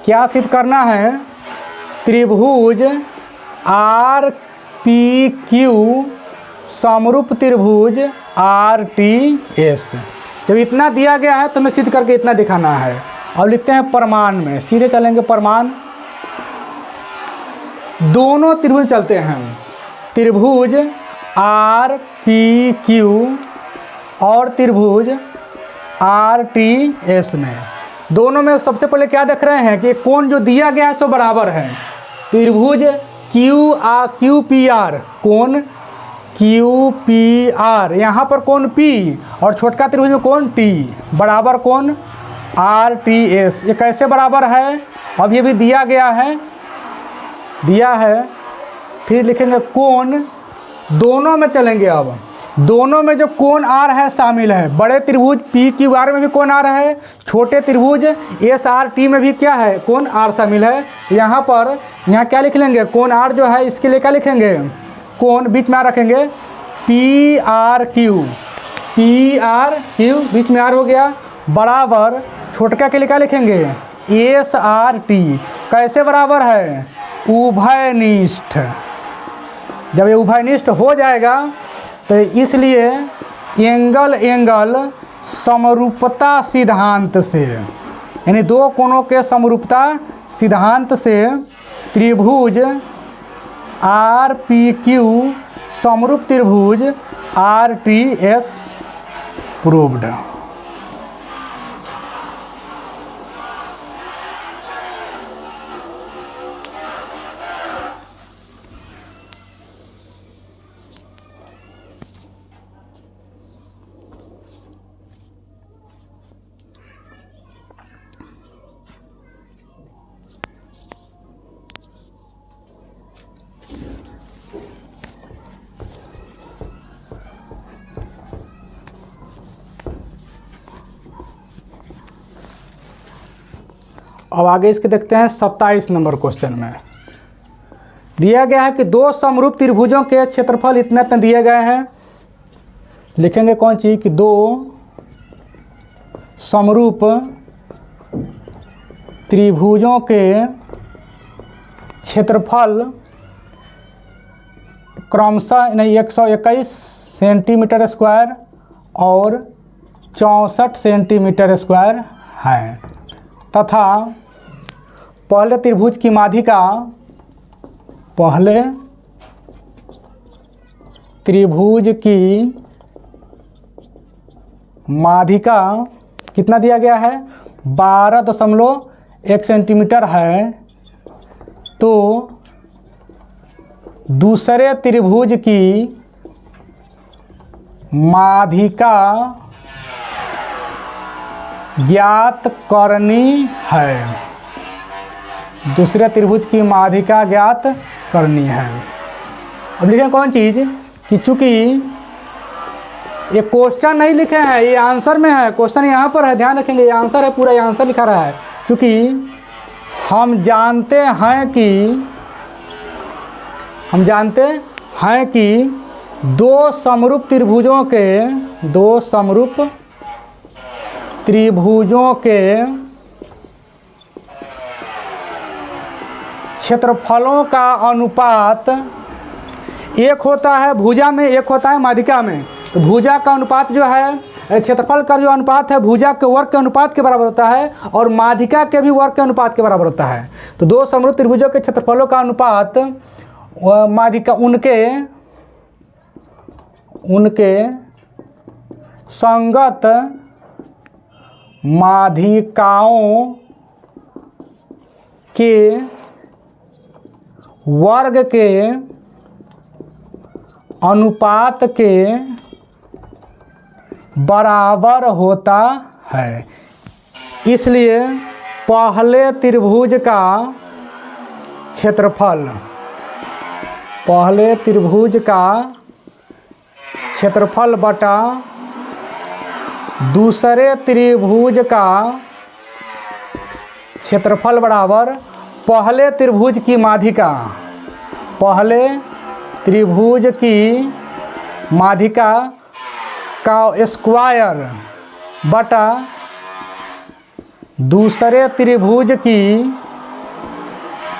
Speaker 1: क्या सिद्ध करना है, त्रिभुज RPQ समरूप त्रिभुज RTS। जब इतना दिया गया है तो हमें सिद्ध करके इतना दिखाना है। अब लिखते हैं प्रमाण में, सीधे चलेंगे प्रमाण। दोनों त्रिभुज चलते हैं, त्रिभुज RPQ और त्रिभुज RTS में, दोनों में सबसे पहले क्या देख रहे हैं कि कोण जो दिया गया है सो बराबर है। त्रिभुज QPR, कोण QPR, यहाँ पर कोण P और छोटका त्रिभुज में कोण T बराबर कोण RTS। ये कैसे बराबर है, अब ये भी दिया गया है, फिर लिखेंगे कोण, दोनों में चलेंगे। अब दोनों में जो कोण R है शामिल है, बड़े त्रिभुज PQR में भी कोण R है, छोटे त्रिभुज SRT में भी क्या है कोण R शामिल है। यहाँ पर यहाँ क्या लिख लेंगे, कोण R जो है इसके लिए क्या लिखेंगे, कोण बीच में R रखेंगे PRQ बीच में R हो गया, बराबर छोटका के लिए क्या लिखेंगे SRT। कैसे बराबर है, उभयनिष्ठ। जब ये उभयनिष्ठ हो जाएगा तो इसलिए एंगल समरूपता सिद्धांत से, यानी दो कोणों के समरूपता सिद्धांत से त्रिभुज RPQ समरूप त्रिभुज RTS प्रूव्ड। अब आगे इसके देखते हैं 27 नंबर क्वेश्चन में दिया गया है कि दो समरूप त्रिभुजों के क्षेत्रफल इतने इतने दिए गए हैं। लिखेंगे कौन चीज़ कि दो समरूप त्रिभुजों के क्षेत्रफल क्रमशः नहीं 121 सेंटीमीटर स्क्वायर और 64 सेंटीमीटर स्क्वायर है तथा पहले त्रिभुज की माध्यिका कितना दिया गया है 12.1 सेंटीमीटर है तो दूसरे त्रिभुज की माध्यिका ज्ञात करनी है। दूसरे त्रिभुज की माध्यिका ज्ञात करनी है। अब लिखें कौन चीज़ कि चूँकि ये क्वेश्चन नहीं लिखे हैं, ये आंसर में है, क्वेश्चन यहाँ पर है, ध्यान रखेंगे, ये आंसर है, पूरा ये आंसर लिखा रहा है। क्योंकि हम जानते हैं कि दो समरूप त्रिभुजों के क्षेत्रफलों का अनुपात एक होता है भुजा में, एक होता है माध्यिका में। तो भुजा का अनुपात जो है, क्षेत्रफल का जो अनुपात है भुजा के वर्ग के अनुपात के बराबर होता है और माध्यिका के भी वर्ग के अनुपात के बराबर होता है। तो दो समरूप त्रिभुजों के क्षेत्रफलों का अनुपात माध्यिका उनके संगत माध्यिकाओं के वर्ग के अनुपात के बराबर होता है। इसलिए पहले त्रिभुज का क्षेत्रफल बटा दूसरे त्रिभुज का क्षेत्रफल बराबर पहले त्रिभुज की माध्यिका का स्क्वायर बटा दूसरे त्रिभुज की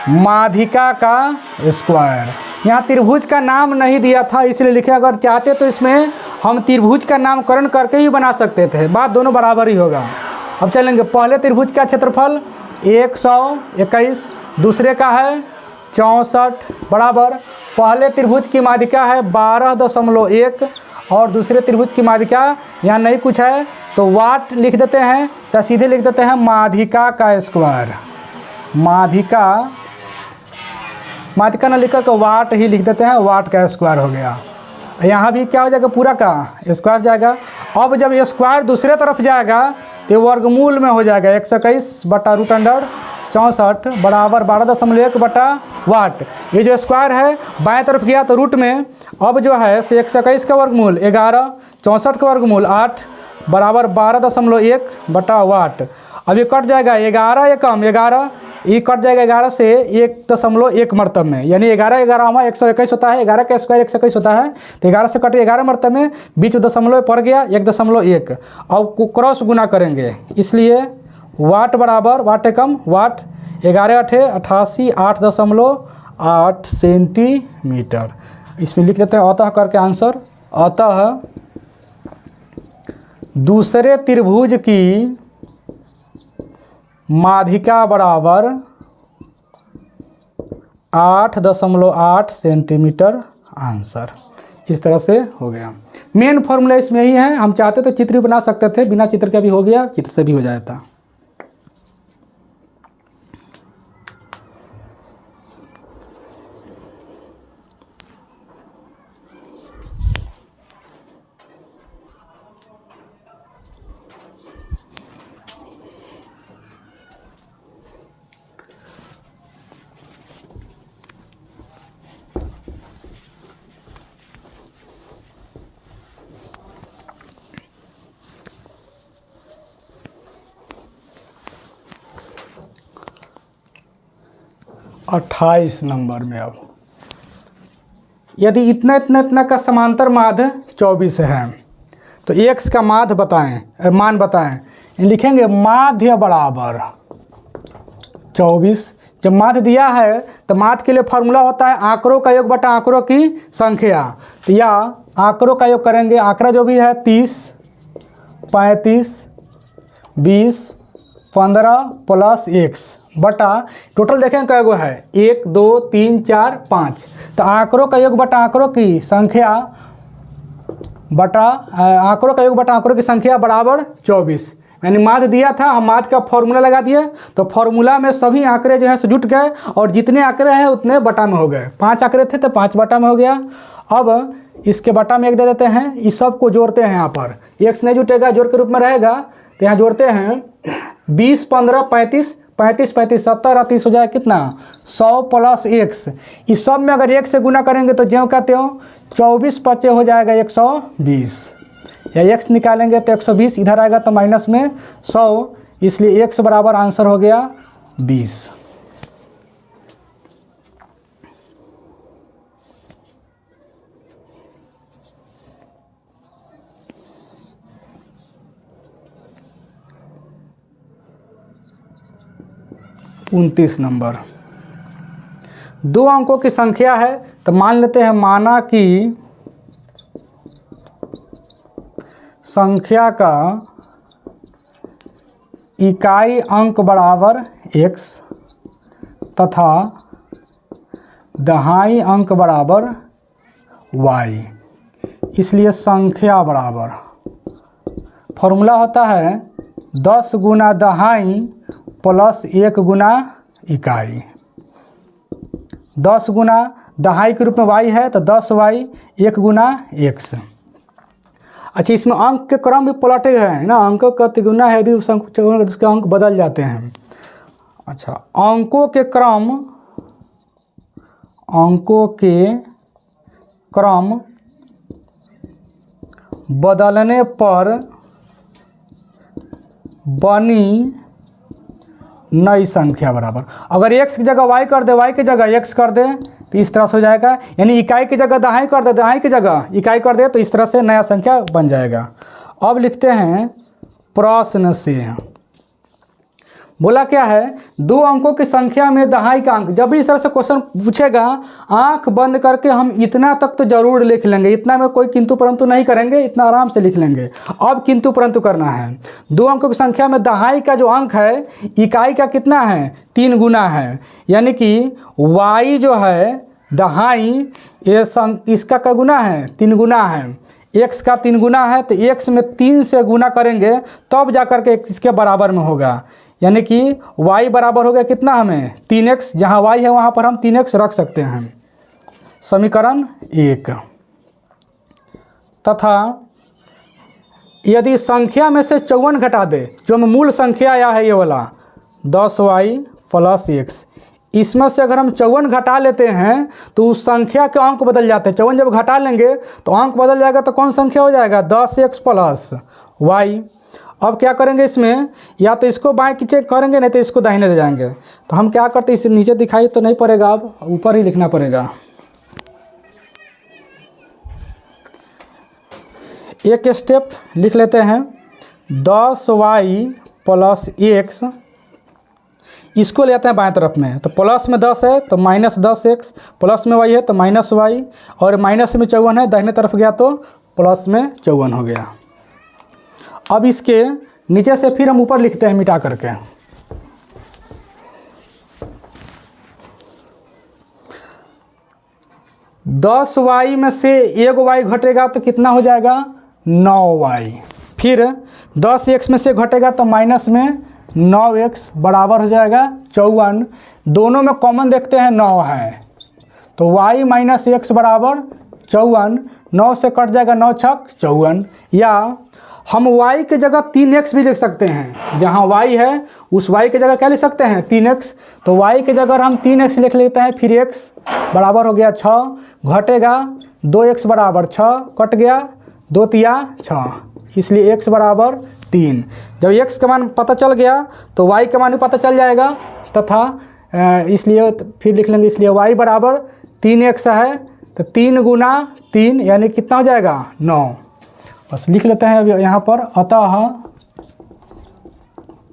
Speaker 1: माध्यिका का स्क्वायर। यहाँ त्रिभुज का नाम नहीं दिया था इसलिए लिखे, अगर चाहते तो इसमें हम त्रिभुज का नामकरण करके ही बना सकते थे, बात दोनों बराबर ही होगा। अब चलेंगे, पहले त्रिभुज का क्षेत्रफल 121, दूसरे का है 64 बराबर पहले त्रिभुज की माध्यिका है 12.1 और दूसरे त्रिभुज की माध्यिका यहाँ नहीं कुछ है तो वाट लिख देते हैं, या सीधे लिख देते हैं माध्यिका का स्क्वायर। माध्यिका न लिखकर के वाट ही लिख देते हैं, वाट का स्क्वायर हो गया। यहाँ भी क्या हो जाएगा, पूरा का स्क्वायर जाएगा। अब जब ये स्क्वायर दूसरे तरफ जाएगा तो वर्गमूल में हो जाएगा 121 बटा √64 बराबर 12.1 बटा वाट। ये जो स्क्वायर है बाएं तरफ गया तो रूट में, अब जो है से 121 का वर्गमूल 11, 64 का वर्गमूल 8 बराबर 12.1 बटा वाट। अब ये कट जाएगा 11 ये कम 11, ये कट जाएगा 11 से 1.1 मरतब में, यानी 11 121 होता है, 11 का स्क्वायर 121 होता है तो 11 से कट 11 मरतब में, बीच दशमलव पड़ गया 1.1। अब क्रॉस गुना करेंगे इसलिए वाट बराबर वाट एकम वाट 11 × 88 8.8 सेंटीमीटर। इसमें लिख लेते हैं अतः करके आंसर। अतः दूसरे त्रिभुज की माध्यिका बराबर 8.8 सेंटीमीटर आंसर। इस तरह से हो गया। मेन फॉर्मूला इसमें ही है, हम चाहते तो चित्र भी बना सकते थे, बिना चित्र का भी हो गया, चित्र से भी हो जाता। और 28 नंबर में, अब यदि इतना का समांतर माध्य 24 है तो x का माध्य मान बताएं। लिखेंगे माध्य बराबर 24, जब माध्य दिया है तो माध्य के लिए फार्मूला होता है आंकड़ों का योग बटा आंकड़ों की संख्या। तो या आंकड़ों का योग करेंगे, आंकड़ा जो भी है 30, 35, 20, 15 प्लस x बटा टोटल देखें कै गो है 1 2 3 4 5। तो आंकड़ों का योग बटा आंकड़ों की संख्या बटा आंकड़ों का योग बटा आंकड़ों की संख्या बराबर 24। यानी माध्य दिया था, हम माध्य का फॉर्मूला लगा दिए, तो फॉर्मूला में सभी आंकड़े जो है सो जुट गए और जितने आंकड़े हैं उतने बटा में हो गए। 5 आंकड़े थे तो 5 बटा में हो गया। अब इसके बटा में 1 दे देते हैं, इस सब को जोड़ते हैं। यहाँ पर x नहीं जुटेगा, जोड़ के रूप में रहेगा, तो यहाँ जोड़ते हैं 20 15 35 35 35 70 और 30 हो जाए कितना 100 प्लस x। इस सब में अगर 1 से गुना करेंगे तो ज्यों कहते हो 24 25 हो जाएगा 120, या x निकालेंगे तो 120 इधर आएगा तो माइनस में 100, इसलिए x बराबर आंसर हो गया 20। उनतीस नंबर, 2 अंकों की संख्या है, तो मान लेते हैं माना कि संख्या का इकाई अंक बराबर x तथा दहाई अंक बराबर y, इसलिए संख्या बराबर फॉर्मूला होता है 10 गुना दहाई प्लस 1 गुना इकाई। 10 गुना दहाई के रूप में y है तो 10y 1 गुना x। अच्छा, इसमें अंक के क्रम भी पलटे हैं ना, अंक का तिगुना है यदि उसके अंक बदल जाते हैं। अच्छा, अंकों के क्रम बदलने पर बनी नई संख्या बराबर, अगर x की जगह y कर दे, y की जगह x कर दे तो इस तरह से हो जाएगा। यानी इकाई की जगह दहाई कर दे, दहाई की जगह इकाई कर दे तो इस तरह से नया संख्या बन जाएगा। अब लिखते हैं प्रश्न से, बोला क्या है 2 अंकों की संख्या में दहाई का अंक। जब भी इस तरह से क्वेश्चन पूछेगा आंख बंद करके हम इतना तक तो जरूर लिख लेंगे, इतना में कोई किंतु परंतु नहीं करेंगे, इतना आराम से लिख लेंगे। अब किंतु परंतु करना है। 2 अंकों की संख्या में दहाई का जो अंक है इकाई का कितना है 3 गुना है, यानी कि y जो है दहाई ये इसका का गुना है 3 गुना है, x का 3 गुना है, तो x में 3 से गुना करेंगे तब जाकर के इसके बराबर में होगा। यानी कि y बराबर हो गया कितना हमें 3x, जहाँ y है वहाँ पर हम 3x रख सकते हैं। समीकरण 1 तथा यदि संख्या में से 54 घटा दे, जो में मूल संख्या आया है ये वाला 10y प्लस x, इसमें से अगर हम 54 घटा लेते हैं तो उस संख्या के अंक बदल जाते हैं। 54 जब घटा लेंगे तो अंक बदल जाएगा, तो कौन संख्या हो जाएगा 10x प्लस y। अब क्या करेंगे इसमें, या तो इसको बाएं खींचे करेंगे नहीं तो इसको दाहिने ले जाएंगे। तो हम क्या करते हैं, इसे नीचे दिखाई तो नहीं पड़ेगा, अब ऊपर ही लिखना पड़ेगा। एक स्टेप लिख लेते हैं 10y प्लस x, इसको ले आते हैं बाएं तरफ में, तो प्लस में 10 है तो माइनस 10x, प्लस में y है तो माइनस y, और माइनस में 54 है, दाहिने तरफ गया तो प्लस में 54 हो गया। अब इसके नीचे से फिर हम ऊपर लिखते हैं मिटा करके, दस y में से 1 y घटेगा तो कितना हो जाएगा 9y, फिर 10x में से घटेगा तो माइनस में 9x बराबर हो जाएगा 54। दोनों में कॉमन देखते हैं 9 है, तो y माइनस x बराबर 54, 9 से कट जाएगा 9 छक 54। या हम y के जगह 3x भी लिख सकते हैं, जहाँ y है उस y के जगह क्या लिख सकते हैं 3x, तो y के जगह हम 3x लिख लेते हैं, फिर x बराबर हो गया 6, घटेगा 2x बराबर 6, कट गया 2 तिया 6, इसलिए x बराबर 3। जब x का मान पता चल गया तो y का मान भी पता चल जाएगा, तथा इसलिए फिर लिख लेंगे, इसलिए y बराबर 3x है, तो 3 गुना 3 यानी कितना हो जाएगा 9, बस लिख लेते हैं अब यहाँ पर। अतः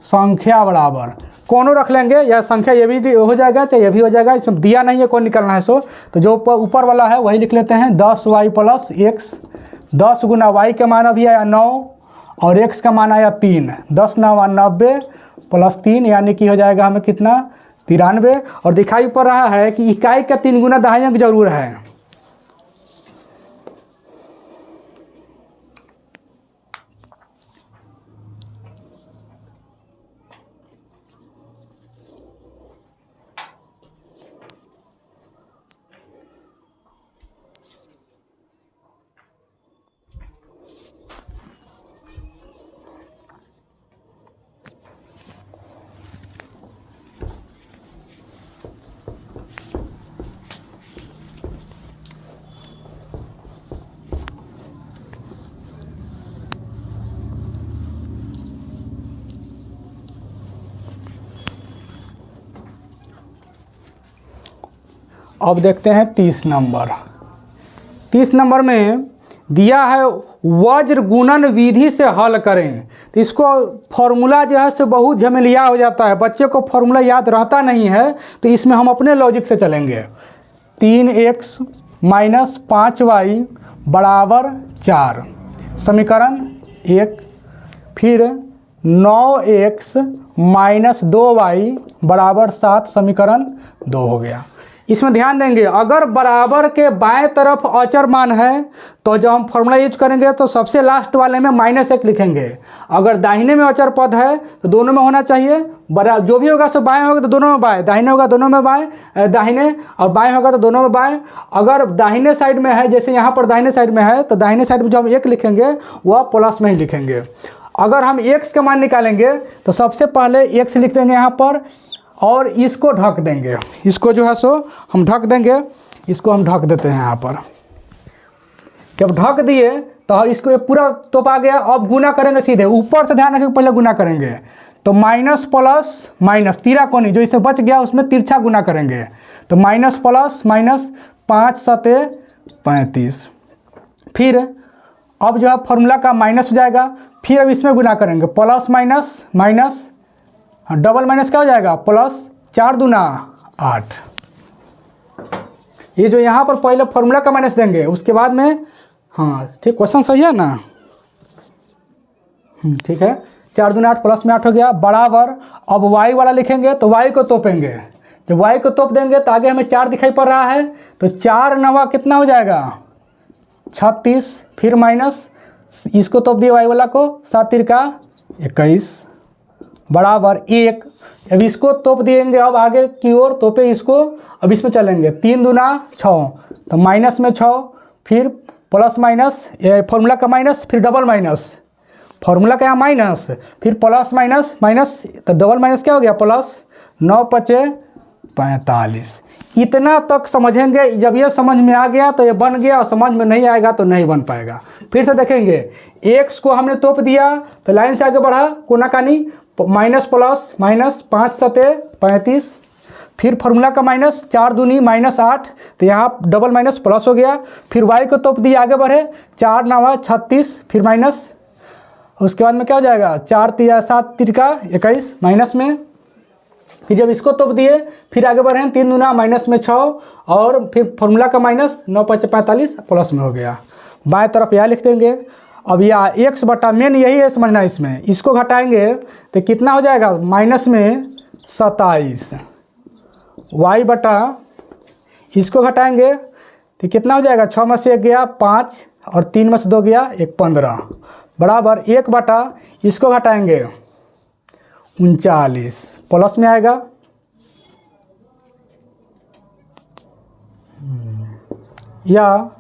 Speaker 1: संख्या बराबर कौनों रख लेंगे, या संख्या ये भी हो जाएगा चाहे ये भी हो जाएगा, इसमें दिया नहीं है कौन निकलना है सो, तो जो ऊपर वाला है वही लिख लेते हैं 10y + x। 10 गुना y का मान अभी आया 9 और x का मान आया 3, 10 9 90 + 3 यानी कि हो जाएगा हमें कितना 93। और दिखाई पड़ रहा है कि इकाई का 3 गुना दहाई अंक जरूर है। अब देखते हैं 30 नंबर। 30 नंबर में दिया है वज्र गुणन विधि से हल करें। तो इसको फॉर्मूला जो है से बहुत झमेलिया हो जाता है, बच्चे को फॉर्मूला याद रहता नहीं है, तो इसमें हम अपने लॉजिक से चलेंगे। 3x - 5y = 4 समीकरण 1। फिर 9x - 2y = 7 समीकरण 2 हो गया। इसमें ध्यान देंगे, अगर बराबर के बाएं तरफ अचर मान है तो जब हम फॉर्मूला यूज करेंगे तो सबसे लास्ट वाले में -1 लिखेंगे। अगर दाहिने में अचर पद है तो दोनों में होना चाहिए, जो भी होगा सो बाएं होगा तो दोनों में बाएं, दाहिने होगा दोनों में बाएं, दाहिने और बाएं होगा तो दोनों में बाएं। अगर दाहिने साइड में है, जैसे यहाँ पर दाहिने साइड में है, तो दाहिने साइड में जो हम 1 लिखेंगे वह प्लस में ही लिखेंगे। अगर हम x का मान निकालेंगे तो सबसे पहले x लिख देंगे यहाँ पर और इसको ढक देंगे। इसको जो है सो हम ढक देंगे, इसको हम ढक देते हैं यहाँ पर। जब ढक दिए तो इसको पूरा तोपा गया। अब गुना करेंगे सीधे, ऊपर से ध्यान रखें पहले गुना करेंगे तो माइनस प्लस माइनस, तिराकोनी जो इसे बच गया उसमें तिरछा गुना करेंगे तो माइनस प्लस माइनस 5 7 35। फिर अब जो है फॉर्मूला का माइनस हो जाएगा, फिर अब इसमें गुना करेंगे plus minus minus, double minus क्या हो जाएगा प्लस 4 दूना 8। ये जो यहाँ पर पहले फॉर्मूला का माइनस देंगे उसके बाद में, हाँ ठीक, क्वेश्चन सही है ना, ठीक है। 4 दूना 8 प्लस में 8 हो गया बराबर। अब y वाला लिखेंगे तो y को तोपेंगे, जब y को तोप देंगे तो आगे हमें 4 दिखाई पड़ रहा है तो 4 9 कितना हो जाएगा 36। फिर माइनस, इसको तोप दिए y वाला को, 7 3 21 बराबर 1। अब इसको तोप देंगे, अब आगे की ओर तोपे इसको, अब इसमें चलेंगे 3 दूना 6 तो माइनस में 6, फिर प्लस माइनस, फॉर्मूला का माइनस, फिर डबल माइनस, फॉर्मूला का यहाँ माइनस, फिर प्लस माइनस माइनस, तो डबल माइनस क्या हो गया प्लस, 9 5 45। इतना तक समझेंगे, जब ये समझ में आ गया तो ये बन गया, और समझ में नहीं आएगा तो नहीं बन पाएगा। फिर से देखेंगे, x को हमने तोप दिया तो लाइन से आगे बढ़ा कोनाकानी, माइनस प्लस माइनस 5 7 35, फिर फॉर्मूला का माइनस, 4 दूनी -8 तो यहाँ डबल माइनस प्लस हो गया। फिर y को तोप दिया, आगे बढ़े, 4 9 36, फिर माइनस, उसके बाद में क्या हो जाएगा 4 3 7 3 21 माइनस में। फिर जब इसको तोप दिए फिर आगे बढ़े, 3 दूना माइनस में 6 और फिर फॉर्मूला का माइनस, 9 5 45 प्लस में हो गया। बाएं तरफ यह लिख देंगे। अब यह x बटा, मेन यही है समझना, इसमें इसको घटाएंगे तो कितना हो जाएगा माइनस में 27, y बटा इसको घटाएंगे तो कितना हो जाएगा 6 में से 1 गया 5 और 3 में से 2 गया 1 15 बराबर 1 बटा इसको घटाएंगे 39 प्लस में आएगा, या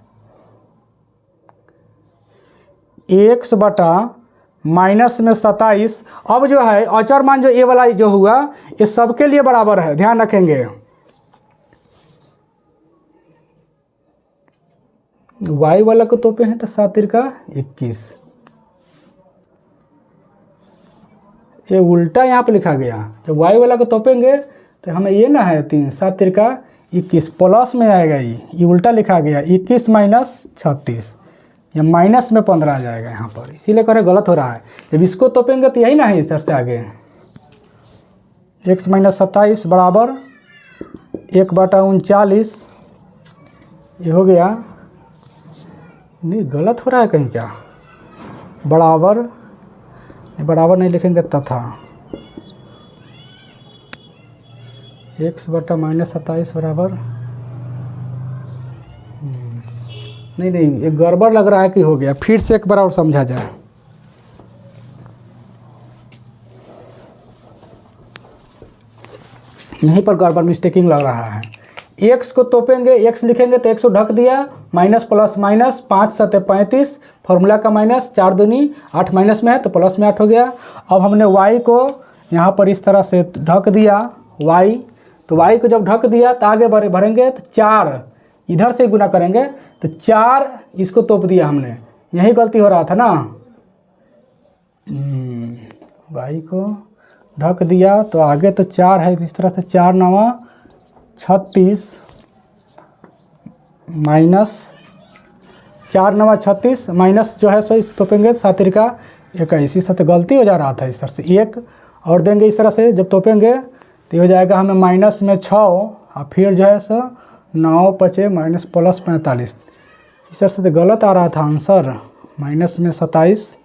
Speaker 1: x बटा माइनस में 27। अब जो है अचर मान जो ए वाला जो हुआ ये सबके लिए बराबर है, ध्यान रखेंगे। y वाला को तोपे हैं तो 7 3 21, ये उल्टा यहाँ पे लिखा गया। जब y वाला को तोपेंगे तो हमें ये ना है 3 7 3 21 प्लस में आएगा, ये उल्टा लिखा गया 21 माइनस 36, या माइनस में 15 आ जाएगा यहाँ पर, इसीलिए कह रहे गलत हो रहा है। जब इसको तोपेंगे तो यही ना है, इस तरह से आगे x माइनस 27 बराबर 1/39। ये हो गया, नहीं गलत हो रहा है कहीं क्या, बराबर नहीं लिखेंगे तथा x बटा माइनस 27 बराबर, नहीं ये गड़बड़ लग रहा है कि हो गया। फिर से एक बार और समझा जाए। यहीं पर गड़बड़ मिस्टेकिंग लग रहा है। x को तोपेंगे, x लिखेंगे तो x को ढक दिया, माइनस प्लस माइनस 5 7 35, फॉर्मूला का माइनस, 4 दूनी 8 माइनस में है तो प्लस में 8 हो गया। अब हमने y को यहाँ पर इस तरह से ढक दिया y, तो y को जब ढक दिया तो आगे भरेंगे तो 4 इधर से गुना करेंगे तो 4 इसको तोप दिया हमने, यही गलती हो रहा था ना। y को ढक दिया तो आगे तो 4 है, इस तरह से 4 9 36 माइनस 4 9 36 माइनस जो है सो इस तोपेंगे 7 त्रिका 21, इस तरह से गलती हो जा रहा था। इस तरह से एक और देंगे, इस तरह से जब तोपेंगे तो ये हो जाएगा हमें माइनस में 6 और फिर जो है सो 9 5 माइनस प्लस 45। इस तरह से गलत आ रहा था आंसर। माइनस में 27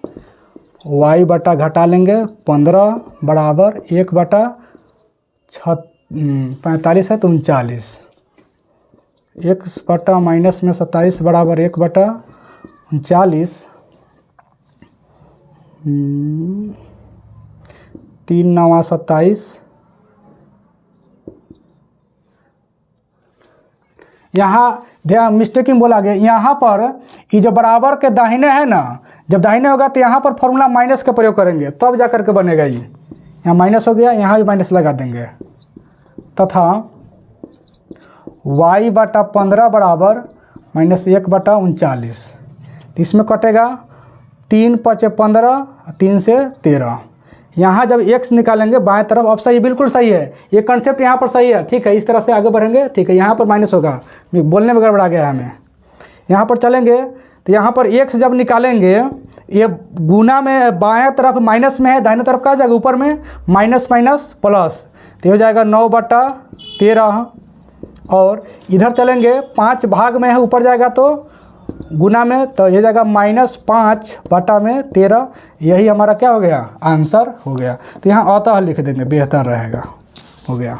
Speaker 1: y बटा घटा लेंगे 15 बराबर 1/45 है तो 39। 1 बटा माइनस में 27 बराबर 1/39। 3 9 27। यहाँ ध्यान मिस्टेकिंग बोला गया, यहाँ पर ये जो बराबर के दाहिने है ना, जब दाहिने होगा तो यहाँ पर फॉर्मूला माइनस का प्रयोग करेंगे तब जा करके बनेगा। ये यहाँ माइनस हो गया, यहाँ भी माइनस लगा देंगे तथा y बटा 15 बराबर माइनस 1/39। तो इसमें कटेगा 3 5 15, 3 से 13। यहाँ जब x निकालेंगे बाएं तरफ, अब सही बिल्कुल सही है, ये कंसेप्ट यहाँ पर सही है, ठीक है। इस तरह से आगे बढ़ेंगे, ठीक है। यहाँ पर माइनस होगा, बोलने में गड़बड़ा गया हमें। यहाँ पर चलेंगे तो यहाँ पर x जब निकालेंगे, ये गुना में बाएं तरफ माइनस में है, दाहिने तरफ का जाएगा ऊपर में माइनस माइनस प्लस, तो हो जाएगा 9/13। और इधर चलेंगे 5 भाग में है, ऊपर जाएगा तो गुना में, तो ये जाएगा -5/13। यही हमारा क्या हो गया, आंसर हो गया। तो यहाँ अतः लिख देंगे, बेहतर रहेगा, हो गया।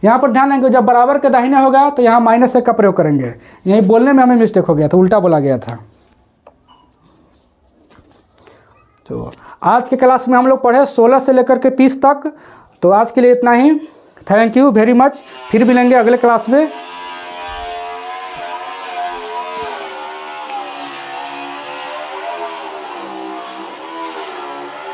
Speaker 1: यहाँ पर ध्यान देंगे जब बराबर के दाहिने होगा तो यहाँ -1 का प्रयोग करेंगे। यही बोलने में हमें मिस्टेक हो गया था, उल्टा बोला गया था। तो आज के क्लास में हम लोग पढ़े 16 से लेकर के 30 तक। तो आज के लिए इतना ही। Thank you very much. फिर मिलेंगे अगले क्लास में।